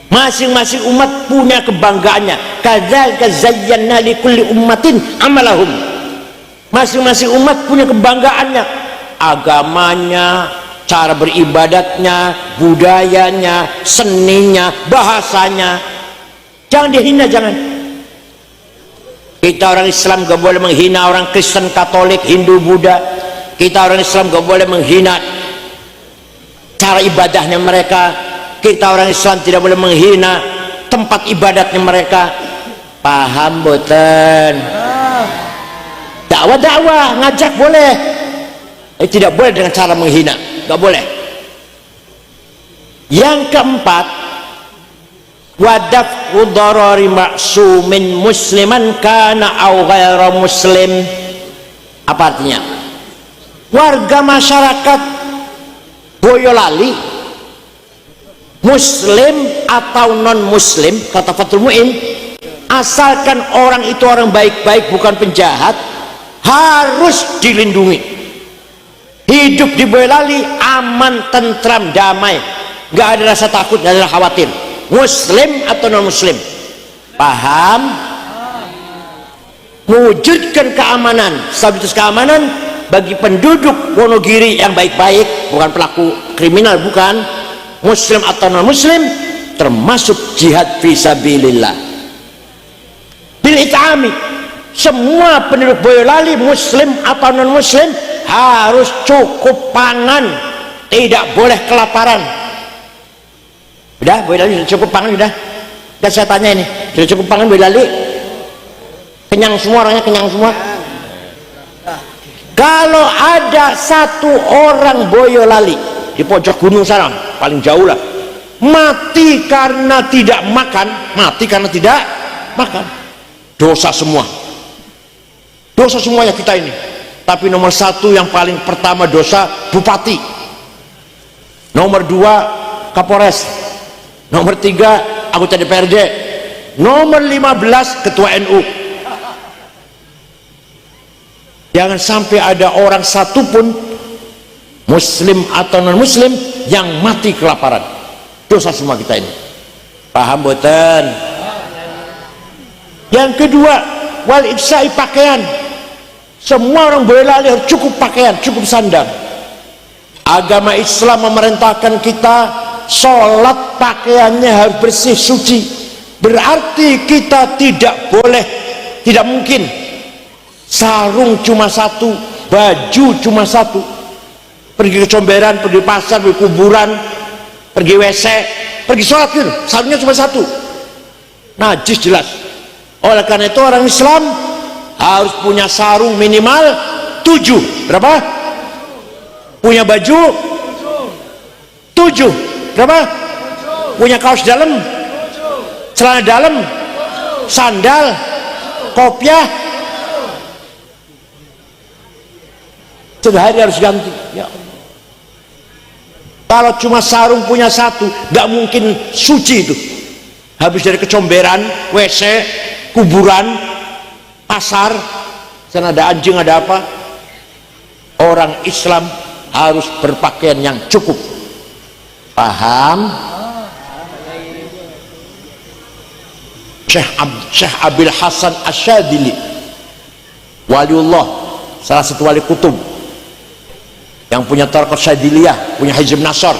Masing-masing umat punya kebanggaannya. Kadzalika zayyana likulli ummatin amalahum. Masing-masing umat punya kebanggaannya, agamanya, cara beribadatnya, budayanya, seninya, bahasanya. Jangan dihina, jangan. Kita orang Islam gak boleh menghina orang Kristen, Katolik, Hindu, Buddha. Kita orang Islam gak boleh menghina cara ibadahnya mereka. Kita orang Islam tidak boleh menghina tempat ibadatnya mereka. Paham boten? Dakwah ngajak boleh, tidak boleh dengan cara menghina, nggak boleh. Yang keempat, wadaf'u dharari ma'sumin musliman kana aw ghaira muslim. Apa artinya? Warga masyarakat Boyolali, muslim atau non muslim, kata Fathul Mu'in, asalkan orang itu orang baik-baik, bukan penjahat, harus dilindungi. Hidup di Boyolali aman, tentram, damai, nggak ada rasa takut, nggak ada khawatir, muslim atau non muslim. Paham? Mewujudkan keamanan, stabilitas keamanan bagi penduduk Wonogiri yang baik-baik, bukan pelaku kriminal, bukan, muslim atau non muslim, termasuk jihad fisabilillah. Bil it'ami, semua penduduk Boyolali muslim atau non muslim harus cukup pangan, tidak boleh kelaparan. Udah Boyolali sudah cukup pangan? Udah saya tanya ini, sudah cukup pangan Boyolali? Kenyang semua orangnya, kenyang semua? Kalau ada satu orang Boyolali di pojok gunung sana, paling jauh lah, mati karena tidak makan, dosa semua, dosa semuanya kita ini. Tapi nomor satu yang paling pertama dosa bupati, nomor dua Kapolres, nomor tiga anggota DPRD, nomor 15 ketua NU. Jangan sampai ada orang satupun muslim atau non muslim yang mati kelaparan. Dosa semua kita ini. Paham boten? Yang kedua, wal ibsai, pakaian. Semua orang Boyolali harus cukup pakaian, cukup sandang. Agama Islam memerintahkan kita sholat pakaiannya harus bersih, suci. Berarti kita tidak boleh, tidak mungkin sarung cuma satu, baju cuma satu, pergi ke comberan, pergi pasar, pergi kuburan, pergi WC, pergi sholat gitu, sarungnya cuma satu, najis jelas. Oleh karena itu orang Islam harus punya sarung minimal 7, berapa? Punya baju 7, berapa? Punya kaos dalam, celana dalam, sandal, kopiah, sehari harus ganti. Ya Allah. Kalau cuma sarung punya satu, gak mungkin suci itu. Habis dari kecomberan, WC, kuburan, pasar, sana ada anjing, ada apa. Orang Islam harus berpakaian yang cukup. Paham? Syekh Abil Hasan Asyadili, waliullah, salah satu wali kutub yang punya Tariqah Syadiliyah, punya Hizb Nasr,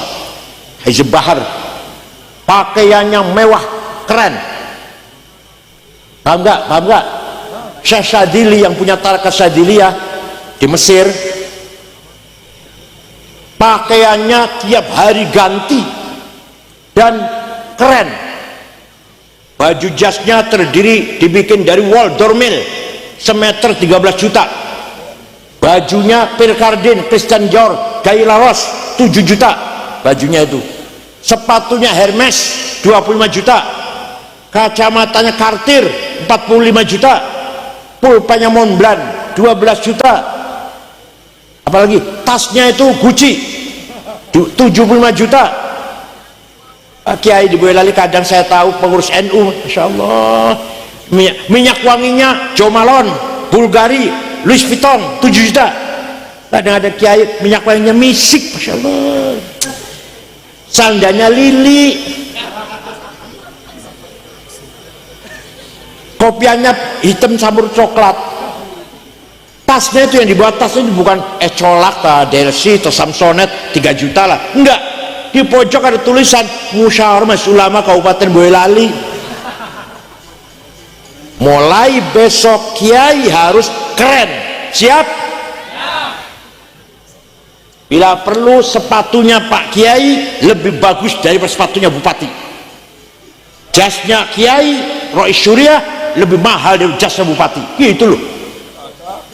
Hizb Bahar, pakaiannya mewah, keren. Paham nggak? Paham nggak? Syekh Syadili yang punya Tariqah Syadiliyah di Mesir, pakaiannya tiap hari ganti dan keren. Baju jasnya dibikin dari wol dormil semeter 13 juta. Bajunya Pierre Cardin, Christian Dior, Guy Laros 7 juta bajunya itu. Sepatunya Hermes 25 juta, kacamatanya Cartier 45 juta, pulpanya Montblanc 12 juta, apalagi tasnya itu Gucci 75 juta. Kiai di Boyolali kadang saya tahu pengurus NU, Masya Allah, minyak wanginya Jo Malone, Bulgari, Louis Vuitton 7 juta. Kadang ada kiai minyak wanginya Misik, Masya Allah, sandalnya Lili, kopiannya hitam campur coklat. Tasnya itu yang dibuat tasnya bukan Ecolak, Delsi atau Samsonite 3 juta lah, enggak. Di pojok ada tulisan Musyawarah Majelis Ulama Kabupaten Boyolali. Mulai besok kiai harus keren. Siap? Bila perlu sepatunya Pak Kiai lebih bagus daripada sepatunya Bupati. Jasnya Kiai Rois Syuriah lebih mahal dari jasnya Bupati. Gitu loh.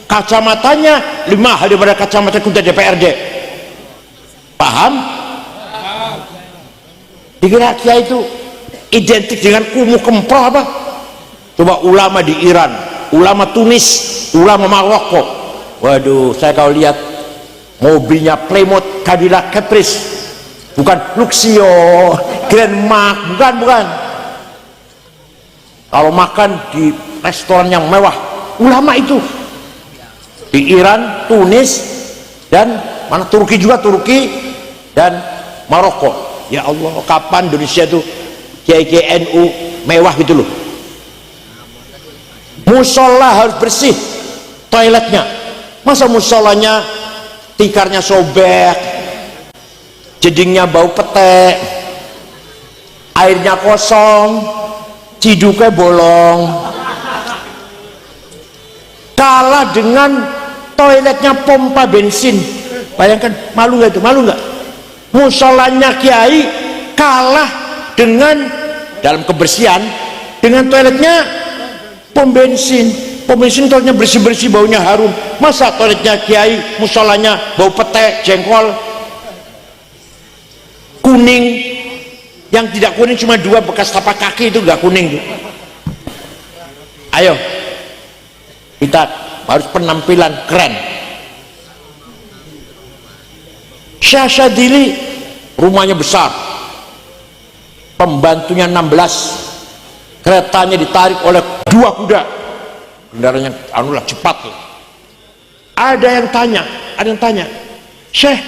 Kacamatanya lebih mahal daripada kacamata ketua DPRD. Paham? Dikira Kiai itu identik dengan kumuh kemproh apa? Coba ulama di Iran, ulama Tunis, ulama Maroko. Waduh, saya kalau lihat mobilnya Plymouth, Cadillac Caprice, bukan Luxio, Grand Mark, bukan. kalau makan di restoran yang mewah, ulama itu di Iran, Tunis, dan mana Turki juga, Turki dan Maroko. Ya Allah, kapan Indonesia tuh kiai NU mewah gitu loh. Musola harus bersih, toiletnya. Masa musolanya tikarnya sobek, jedingnya bau petek, airnya kosong, ciduknya bolong, kalah dengan toiletnya pompa bensin. Bayangkan, malu nggak itu? Malu nggak? Musolanya kiai kalah dengan dalam kebersihan dengan toiletnya pom bensin. Pom bensin toiletnya bersih-bersih, baunya harum. Masa toiletnya kiai, musolanya bau petek, jengkol, kuning. Yang tidak kuning cuma 2 bekas tapak kaki, itu nggak kuning tuh. Ayo, kita harus penampilan keren. Syekh Syadzili rumahnya besar, pembantunya 16, keretanya ditarik oleh 2 kuda, kendaraannya anulah cepat tuh. Ada yang tanya, Syekh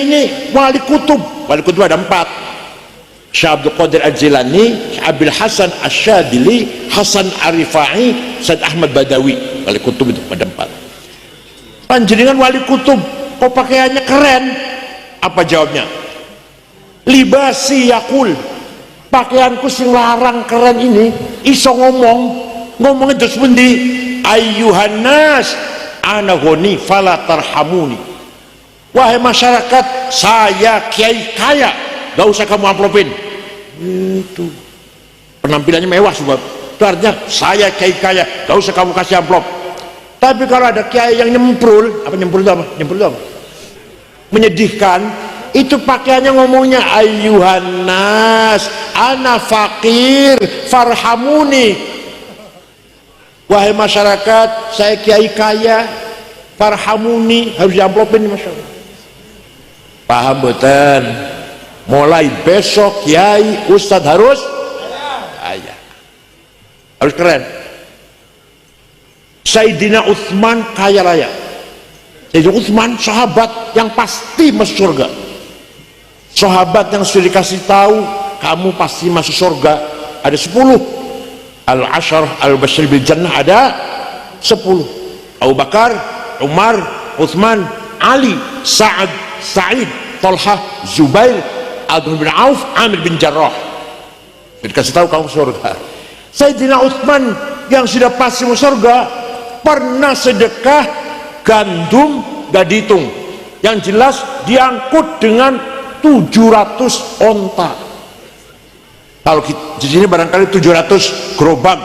ini wali kutub ada 4, Syekh Abdul Qadir Al-Jilani, Syekh Abil Hasan Asy-Syadzili, Hasan Ar-Rifai, Said Ahmad Badawi. Wali kutub itu ada 4. Panjenengan wali kutub kok pakaiannya keren? Apa jawabnya? Libasi yakul, pakaianku sing larang keren ini iso ngomongnya terus pundi? Ayyuhan nas ana ghani fala tarhamuni. Wahai masyarakat, saya kiai kaya, gak usah kamu amplopin. Itu penampilannya mewah sebab itu artinya saya kiai kaya, gak usah kamu kasih amplop. Tapi kalau ada kiai yang nyemprul itu apa? Menyedihkan, itu pakaiannya ngomongnya ayyuhan nas ana fakir farhamuni. Wahai masyarakat, saya kiai kaya, farhamuni, harus diamplopin nih masyarakat. Paham boten? Mulai besok kiai ustadz harus harus keren. Sayyidina Utsman kaya raya. Sayyidina Utsman sahabat yang pasti masuk surga. Sahabat yang sudah dikasih tahu kamu pasti masuk surga ada 10. Al-Ashar Al-Bashir bil Jannah ada 10. Abu Bakar, Umar, Utsman, Ali, Sa'ad, Sa'id, Talha, Zubair, Abdul bin Auf, Amir bin Jarrah. Dikasih tahu kamu surga. Sayyidina Utsman yang sudah pasti masuk surga pernah sedekah gandum gak dihitung, yang jelas diangkut dengan 700 onta. Kalau di sini barangkali 700 gerobak,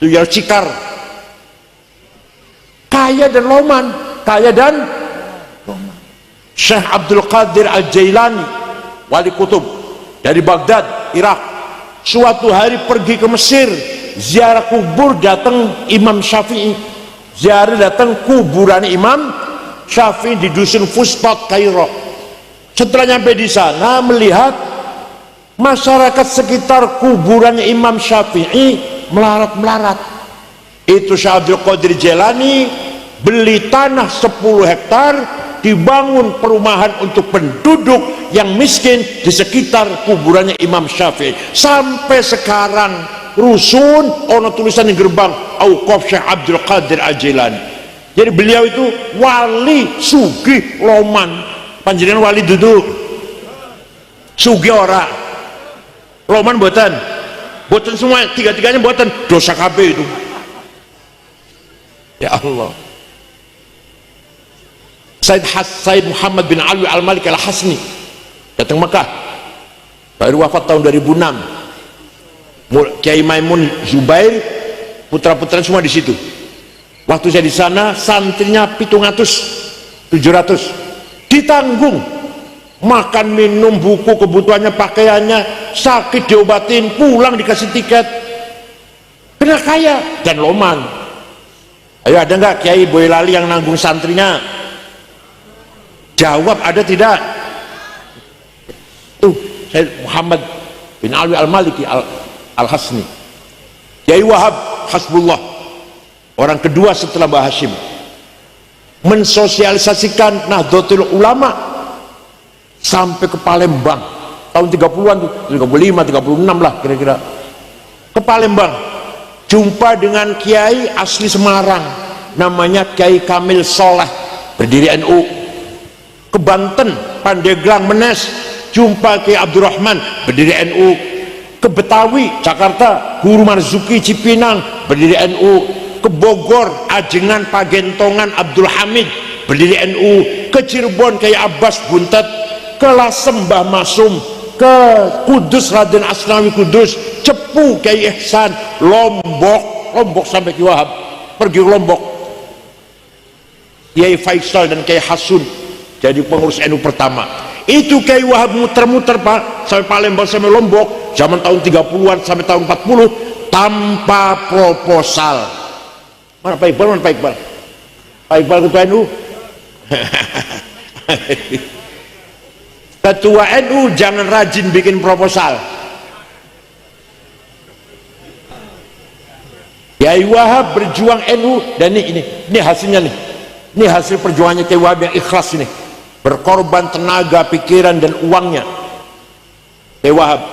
700 cikar. Kaya dan loman. Syekh Abdul Qadir Al-Jailani, wali kutub dari Baghdad, Irak, suatu hari pergi ke Mesir, ziarah kubur, datang Imam Syafi'i, ziarah datang kuburan Imam Syafi'i di dusun Fustat, Kairo. Setelah nyampe di sana melihat masyarakat sekitar kuburannya Imam Syafi'i melarat-melarat. Itu Syekh Abdul Qadir Jailani beli tanah 10 hektar, dibangun perumahan untuk penduduk yang miskin di sekitar kuburannya Imam Syafi'i. Sampai sekarang rusun ono tulisan di gerbang Auqaf Syekh Abdul Qadir Al-Jailani. Jadi beliau itu wali sugih loman. Panjenengan wali duduk sugih ora, loman boten semua, tiga-tiganya boten, dosa kabeh itu. Ya Allah. Said Muhammad bin Ali Al-Malik Al-Hasni datang Mekah, baru wafat tahun 2006. Kiai Maimun Zubair, putra-putra semua di situ. Waktu saya di sana santrinya 700, ditanggung, makan minum, buku, kebutuhannya, pakaiannya, sakit diobatin, pulang dikasih tiket. Kena kaya dan loman. Ayo, ada nggak Kiai Boyolali yang nanggung santrinya? Jawab, ada tidak? Tuh Said Muhammad bin Ali Al-Maliki Al-Hasni. Kiai Wahab Hasbullah, orang kedua setelah Mbah Hashim, mensosialisasikan Nahdlatul Ulama sampai ke Palembang tahun 30-an tuh, 35, 36 lah kira-kira, ke Palembang, jumpa dengan kiai asli Semarang namanya Kiai Kamil Soleh, berdiri NU. Ke Banten, Pandeglang, Menes, jumpa Kiai Abdurrahman, berdiri NU. Ke Betawi, Jakarta, Guru Marzuki Cipinang, berdiri NU. Ke Bogor, Ajengan, Pagentongan, Abdul Hamid, berdiri NU. Ke Cirebon, Kiai Abbas Buntet. Ke Lasem, Mbah Masum. Ke Kudus, Raden Asnawi Kudus. Cepu, Kiai Ihsan. Lombok sampai Kiai Wahab pergi ke Lombok, Kiai Faisal dan Kiai Hasun jadi pengurus NU pertama. Itu Kiai Wahab muter-muter Pak, sampai Palembang sampai Lombok zaman tahun 30-an sampai tahun 40 tanpa proposal. Mana Pak Iqbal? Pak Iqbal ketua NU. Ketua NU jangan rajin bikin proposal. Kiai Wahab berjuang NU, dan ini hasilnya nih. Ini hasil perjuangannya Kiai Wahab yang ikhlas ini, berkorban tenaga, pikiran dan uangnya. Kiai Wahab,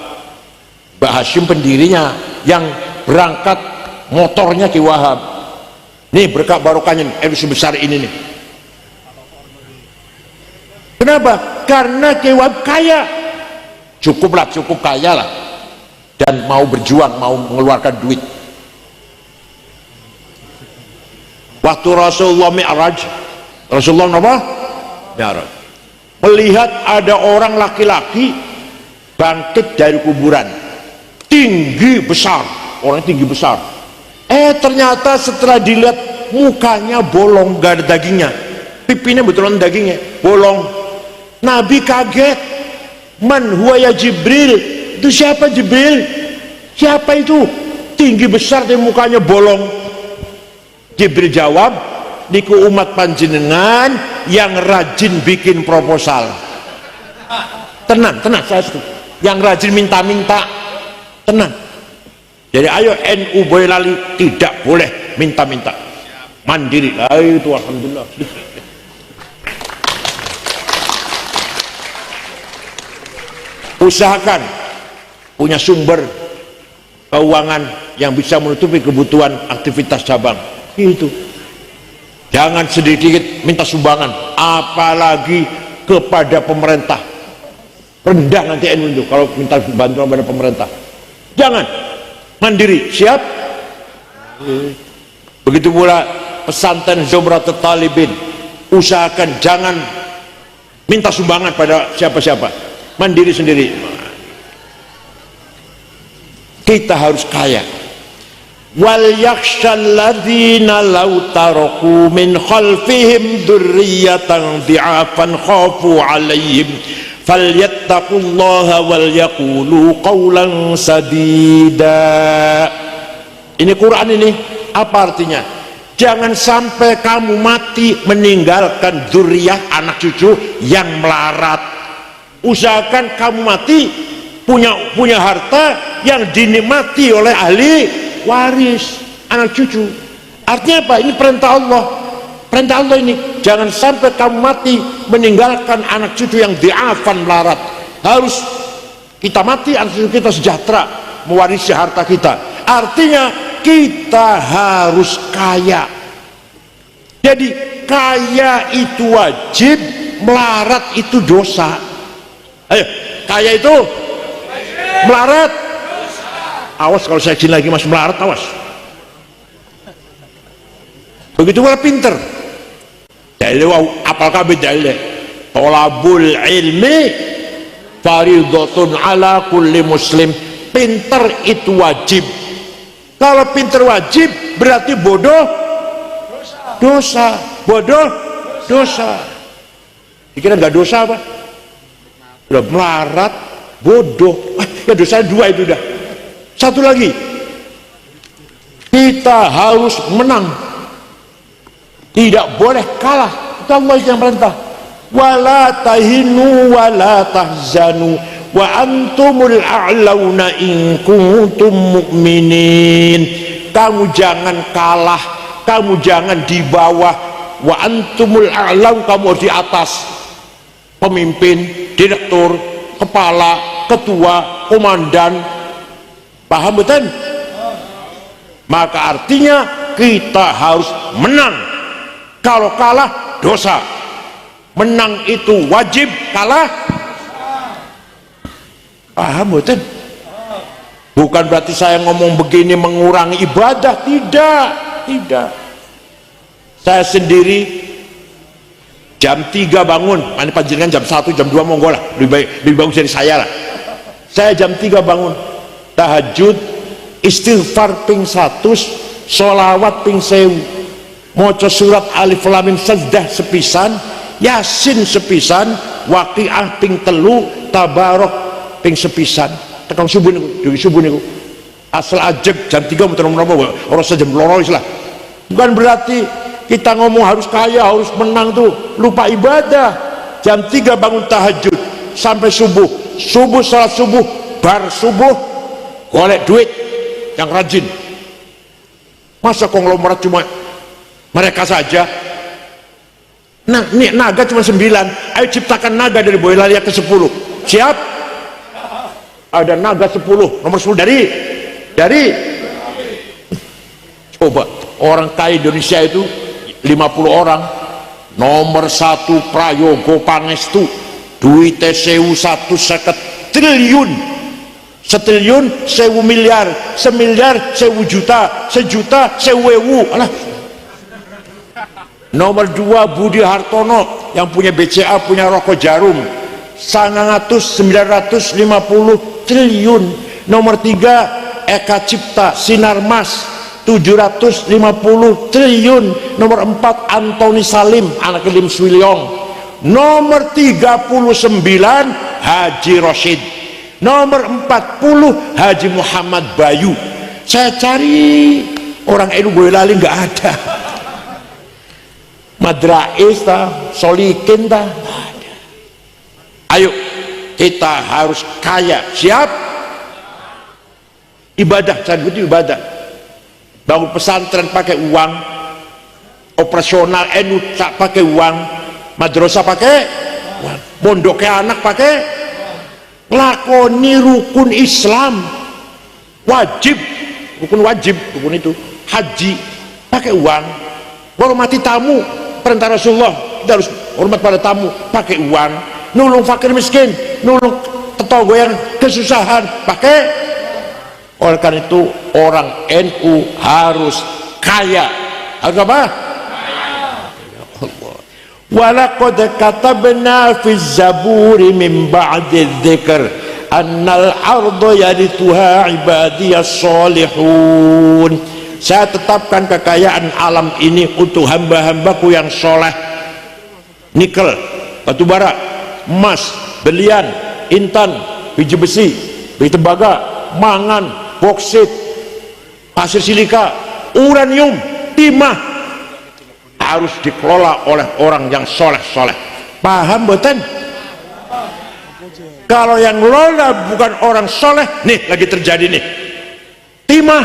Mbah Hashim pendirinya, yang berangkat motornya Kiai Wahab. Nih berkah barokahnya NU sebesar ini nih. Kenapa? Karena Kiai Wahab kaya, cukup kaya lah, dan mau berjuang, mau mengeluarkan duit. Waktu Rasulullah Mi'raj, Rasulullah apa? Mi'raj, melihat ada orang laki-laki bangkit dari kuburan, tinggi besar, orang tinggi besar. Ternyata setelah dilihat mukanya bolong, gak ada dagingnya, pipinya betulan dagingnya, bolong. Nabi kaget, man huwa ya Jibril, itu siapa Jibril? Siapa itu? Tinggi besar dan mukanya bolong. Jibril jawab, niku umat panjenengan yang rajin bikin proposal. Tenang saya setuju. Yang rajin minta-minta, tenang. Jadi ayo NU Boyolali tidak boleh minta-minta, mandiri. Itu alhamdulillah. Usahakan punya sumber keuangan yang bisa menutupi kebutuhan aktivitas cabang. Itu jangan sedikit minta sumbangan, apalagi kepada pemerintah. Rendah nanti NU itu kalau minta bantuan pada pemerintah. Jangan, mandiri, siap. Begitu pula pesantren Zumratul Talibin, usahakan jangan minta sumbangan pada siapa-siapa, mandiri sendiri. Kita harus kaya. Wal yakhshal ladzina law taraku min khalfihim dzurriyyatan dhi'afan khafu 'alaihim falyattaqullaha wal yaqulu qawlan sadida. Ini Quran ini apa artinya? Jangan sampai kamu mati meninggalkan dzurriyyah, anak cucu yang melarat. Usahakan kamu mati punya harta yang dinikmati oleh ahli waris, anak cucu. Artinya apa? Ini perintah Allah. Perintah Allah ini, jangan sampai kamu mati meninggalkan anak cucu yang diafan melarat. Harus kita mati, anak cucu kita sejahtera, mewarisi harta kita. Artinya kita harus kaya. Jadi kaya itu wajib, melarat itu dosa. Ayo, kaya itu melarat. Awas kalau saya izin lagi mas melarat, awas. Begitu pula pinter. Dalil apal kabeh dalil. Thalabul ilmi fardhatun ala kulli muslim. Pinter itu wajib. Kalau pinter wajib berarti bodoh dosa. Bodoh dosa. Dikira nggak dosa apa? Udah melarat, bodoh. Ya dosa dua itu dah. Satu lagi, kita harus menang, tidak boleh kalah. Itu Allah yang perintah. Wala tahinu wala tahzanu wa antumul a'launa in kuntum mu'minin. Kamu jangan kalah, kamu jangan di bawah. Wa antumul a'laun, kamu di atas. Pemimpin, direktur, kepala, ketua, komandan. Paham betul? Maka artinya kita harus menang. Kalau kalah dosa. Menang itu wajib, kalah paham betul? Bukan berarti saya ngomong begini mengurangi ibadah, tidak. Saya sendiri jam 3 bangun, ini panjenengan jam 1, jam 2 monggo lah, lebih bagus dari saya lah. Saya jam 3 bangun, tahajud, istighfar ping 100, sholawat ping 1000, maca surat alif lam mim sajdah sepisan, yasin sepisan, waqiah ping 3, tabarok ping sepisan. Tekan subuh niku asal ajeg jam 3 muter-muter ora jam 2 lah. Bukan berarti kita ngomong harus kaya, harus menang tuh, lupa ibadah. Jam 3 bangun tahajud sampai subuh, salat subuh, bar subuh golek duit yang rajin. Masa konglomerat cuma mereka saja? Nah, ini naga cuma 9, ayo ciptakan naga dari Boyolali ke 10. Siap? Ada naga 10, nomor 10 dari coba orang kaya Indonesia itu 50 orang, nomor 1 Prayogo Pangestu, duitnya 1.150 triliun, setriliun 1.000 miliar, semiliar 1.000 juta, sejuta 1.000. Alah. Nomor 2 Budi Hartono yang punya BCA, punya rokok Jarum, 950 triliun. Nomor 3 Eka Cipta Sinarmas, 750 triliun. Nomor 4 Antoni Salim anak Lim Swilyong. Nomor 39 Haji Rosid. Nomor 40 Haji Muhammad Bayu. Saya cari orang NU Boyolali nggak ada. Madrais ta, Solikin ta, ada. Ayo kita harus kaya. Siap? Ibadah, saya butuh ibadah. Bangun pesantren pakai uang, operasional NU tak pakai uang, madrasah pakai uang, pondoknya anak pakai, lakoni rukun Islam wajib, rukun wajib, rukun itu haji pakai uang, hormati tamu, perintah Rasulullah kita harus hormat pada tamu, pakai uang, nulung fakir miskin, nulung tetangga yang kesusahan pakai. Oleh karena itu orang NU harus kaya. Harus apa? Walaqad katabna fi zaburi min ba'di dzikr annal arda yarithuha ibadiyas solihun. Saya tetapkan kekayaan alam ini untuk hamba-hambaku yang soleh. Nikel, batu bara, emas, belian, intan, biji besi, biji tembaga, mangan, boksit, pasir silika, uranium, timah harus dikelola oleh orang yang soleh-soleh. Paham betul? Kalau yang ngelola bukan orang soleh, nih lagi terjadi nih, timah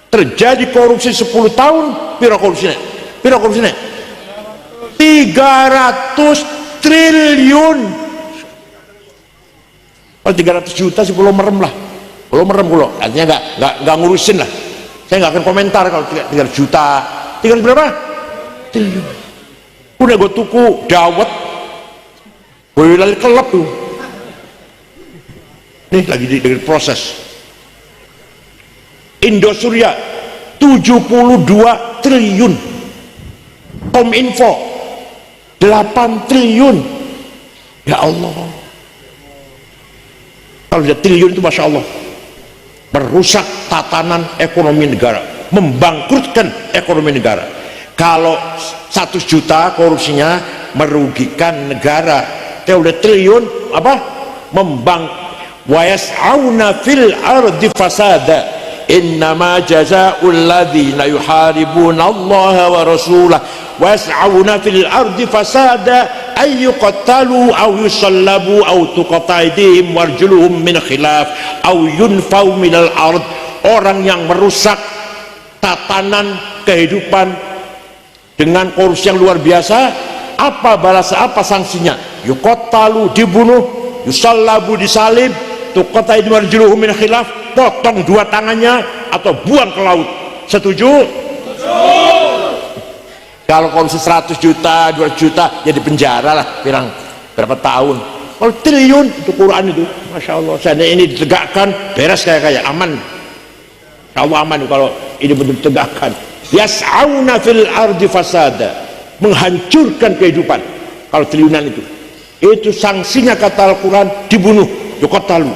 terjadi korupsi 10 tahun, piro korupsinya? 300 triliun. Kalau 300 juta sih belum merem lah. Belum merem kulo, artinya nggak ngurusin lah. Saya nggak akan komentar kalau 300 juta, 300 berapa? Triliun. Udah gue tuku dawet, Boyolali kelep tuh. Nih lagi di proses. Indosuria 72 triliun. Kominfo 8 triliun. Ya Allah. Kalau ada triliun itu masya Allah. Merusak tatanan ekonomi negara, membangkrutkan ekonomi negara. Kalau 100 juta korupsinya merugikan negara, kalau udah triliun apa? Wa yas'auna fil ardi fasada innama jazaa'ul ladzina yuharibuna Allah wa rasulahu wa yas'auna fil ardi fasada ay yuqtalu aw yusallabu aw tuqatta aydihim warjuluhum min khilaf aw yunfau minal ard. Orang yang merusak tatanan kehidupan dengan korupsi yang luar biasa, apa balasan, apa sanksinya? Yuqtalu, dibunuh, yusallabu, disalib, tuqatta aydihim warjuluhum min khilaf, potong dua tangannya atau buang ke laut. Setuju? Kalau korupsi 100 juta, 200 juta, jadi penjara lah, pirang berapa tahun. Kalau triliun, itu Quran itu, Masya Allah. Seandainya ini ditegakkan, beres kayak aman. Insya Allah aman kalau ini betul ditegakkan. Yas'auna fil ardi fasada, menghancurkan kehidupan. Kalau triliunan itu sanksinya kata Al-Quran, dibunuh, yuqtalu,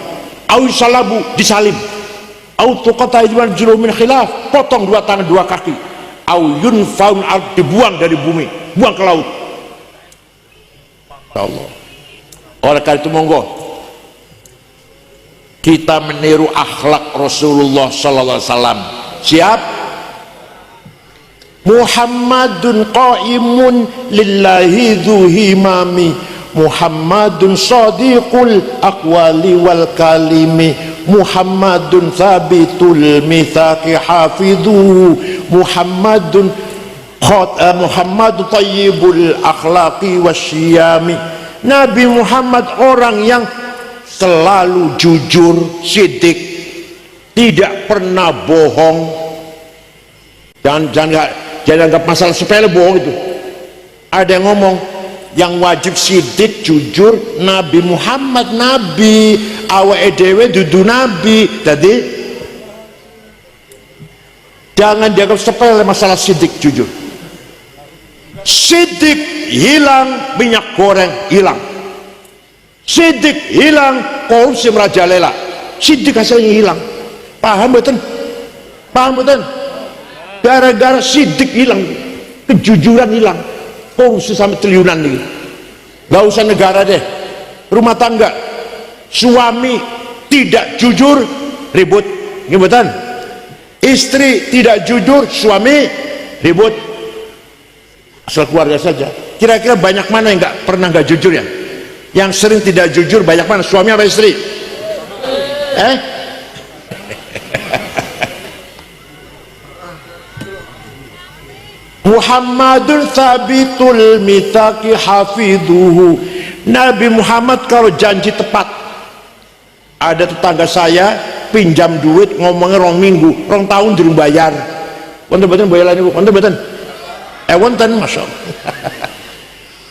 au salabu, disalib, au tuqatta aydihim warjuluhum min khilaf, potong dua tangan dua kaki, au yunfaun ard, dibuang dari bumi, buang ke laut. Ya Allah. Oleh karena itu monggo kita meniru akhlak Rasulullah sallallahu alaihi wasallam. Siap? Muhammadun qaimun lillahi dhu himami, Muhammadun sadiqul aqwali wal kalimi, Muhammadun thabitul mithaqi hafidhu, Muhammadun tayyibul akhlaqi wasyiyami. Nabi Muhammad orang yang selalu jujur, sidik, tidak pernah bohong. Jangan anggap masalah sepele bohong itu. Ada yang ngomong yang wajib sidik jujur Nabi Muhammad, nabi awake dhewe dudu nabi. Jadi jangan dianggap sepele masalah sidik jujur. Sidik hilang, minyak goreng hilang. Sidik hilang, korupsi merajalela. Sidik hasilnya hilang. Paham betul? Paham betul? Gara-gara sidik hilang, kejujuran hilang, korupsi sampai triliunan nih. Gak usah negara deh, rumah tangga, suami tidak jujur, ribut, ngebetan. Istri tidak jujur, suami ribut. Asal keluarga saja. Kira-kira banyak mana yang nggak jujur ya? Yang sering tidak jujur banyak mana? Suami apa istri? Muhammadun thabitul mithaqi hafidhuhu. Nabi Muhammad kalau janji tepat. Ada tetangga saya pinjam duit ngomongnya rong minggu, rong tahun durung bayar. Wonten boten bayar niku? Wonten boten? Wonten, masyaallah.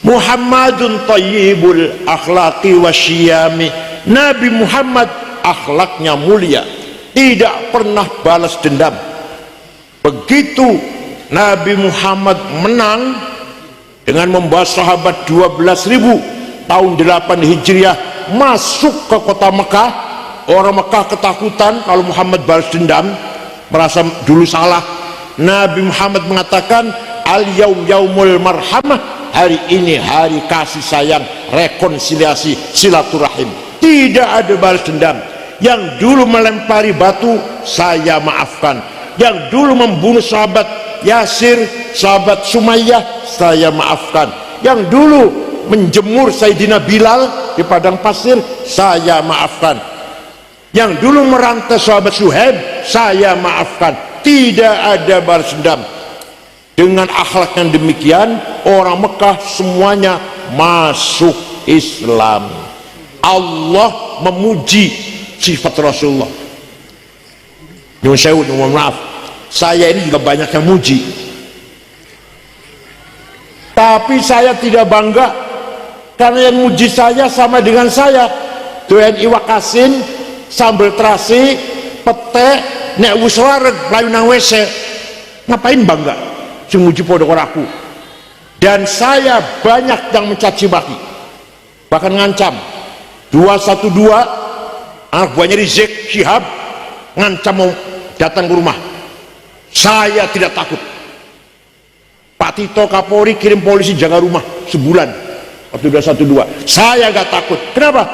Muhammadun tayyibul akhlaqi wasyiyami. Nabi Muhammad akhlaknya mulia, tidak pernah balas dendam. Begitu Nabi Muhammad menang dengan membawa sahabat 12.000 tahun 8 Hijriah masuk ke kota Mekah. Orang Mekah ketakutan kalau Muhammad balas dendam, merasa dulu salah. Nabi Muhammad mengatakan, al-yaum yaumul marhamah, hari ini hari kasih sayang, rekonsiliasi, silaturahim, tidak ada balas dendam. Yang dulu melempari batu, saya maafkan. Yang dulu membunuh sahabat Yasir, sahabat Sumayyah, saya maafkan. Yang dulu menjemur Sayyidina Bilal di padang pasir, saya maafkan. Yang dulu merantai sahabat Suhaib, saya maafkan. Tidak ada balas dendam. Dengan akhlak yang demikian, orang Mekah semuanya masuk Islam. Allah memuji sifat Rasulullah. Nyuwun sewu, mohon maaf, saya ini juga banyak yang muji, tapi saya tidak bangga karena yang muji saya sama dengan saya doyan iwak asin, sambal terasi, pete, nek wis wareg mlayu nang WC. Ngapain bangga sing muji padha karo aku? Dan saya banyak yang mencaci maki, bahkan ngancam. 212 anak buahnya Rizik Syihab ngancam mau datang ke rumah. Saya tidak takut. Pak Tito Kapolri kirim polisi jaga rumah sebulan waktu 212. Saya gak takut. Kenapa?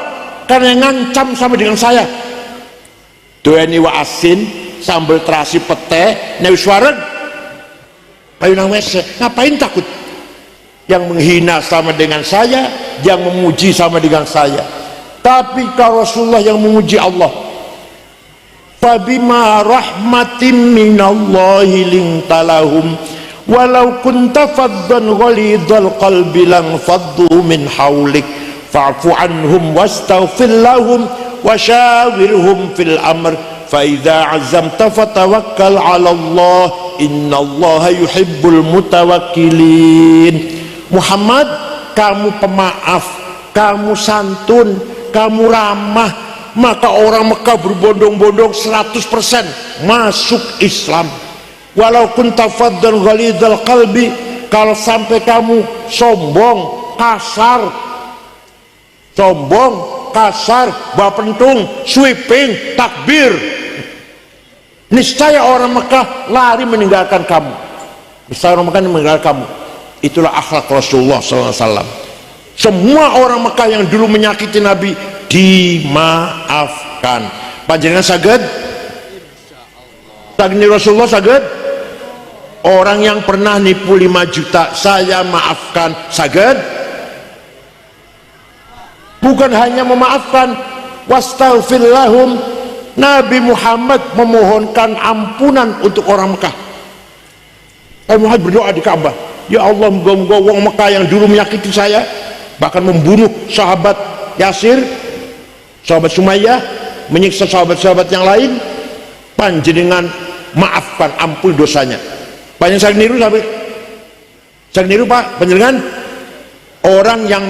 Karena yang ngancam sama dengan saya. Doyan iwak asin, sambal terasi pete neus wareg payu nang WC. Ngapain takut? Yang menghina sama dengan saya, yang memuji sama dengan saya. Tapi kalau Rasulullah yang memuji Allah, fabima rahmatin minallahi lintalahum walau kunta faddan ghalidhal qalbi lang faddu min haulik fa'fu anhum wastaghfir lahum wasyawirhum fil amr fa idza azamta fatawakkal 'ala Allah innallaha yuhibbul mutawakkilin. Muhammad, kamu pemaaf, kamu santun, kamu ramah, maka orang Mekah berbondong-bondong 100% masuk Islam. Walau kunta faddan ghalidhal qalbi, kalau sampai kamu sombong, kasar, bapentung, sweeping, takbir, niscaya orang Mekah lari meninggalkan kamu. Niscaya orang Mekah meninggalkan kamu. Itulah akhlak Rasulullah SAW. Semua orang Mekah yang dulu menyakiti Nabi dimaafkan. Panjenengan saged? Saged Rasulullah saged? Orang yang pernah nipu 5 juta saya maafkan, saged? Bukan hanya memaafkan, wastaghfir lahum, Nabi Muhammad memohonkan ampunan untuk orang Mekah. Nabi Muhammad berdoa di Ka'bah, ya Allah, moga-moga wong Mekah yang dulu menyakiti saya, bahkan membunuh sahabat Yasir, sahabat Sumayyah, menyiksa sahabat-sahabat yang lain, panjenengan maafkan, ampun dosanya. Panjenengan saged niru sampai saged niru Pak, panjenengan orang yang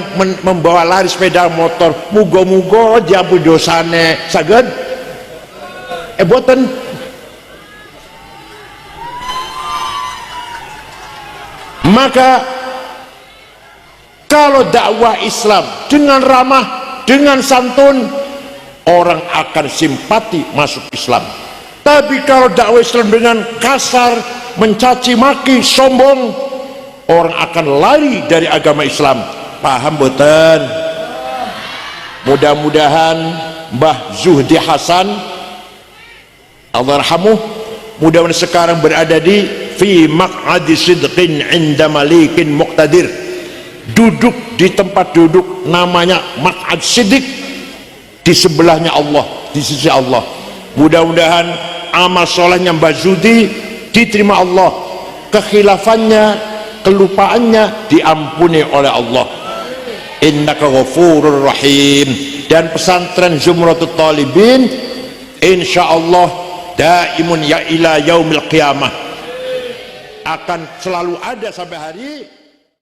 membawa lari sepeda motor, muga-muga diampuni dosane, saged? Boten. Maka kalau dakwah Islam dengan ramah, dengan santun, orang akan simpati masuk Islam. Tapi kalau dakwah Islam dengan kasar, mencaci maki, sombong, orang akan lari dari agama Islam. Paham boten? Mudah-mudahan Mbah Zuhdi Hasan, Allah yarhamuh, mudah-mudahan sekarang berada di fi maq'adi sidqin 'inda malikin muqtadir, duduk di tempat duduk namanya maq'ad siddiq, di sebelahnya Allah, di sisi Allah. Mudah-mudahan amal solehnya Mbah Zuhdi diterima Allah, kekhilafannya, kelupaannya diampuni oleh Allah. Innaka ghafurur rahim. Dan pesantren Zumratut Talibin insyaallah daimun ya ila yaumil qiyamah, akan selalu ada sampai hari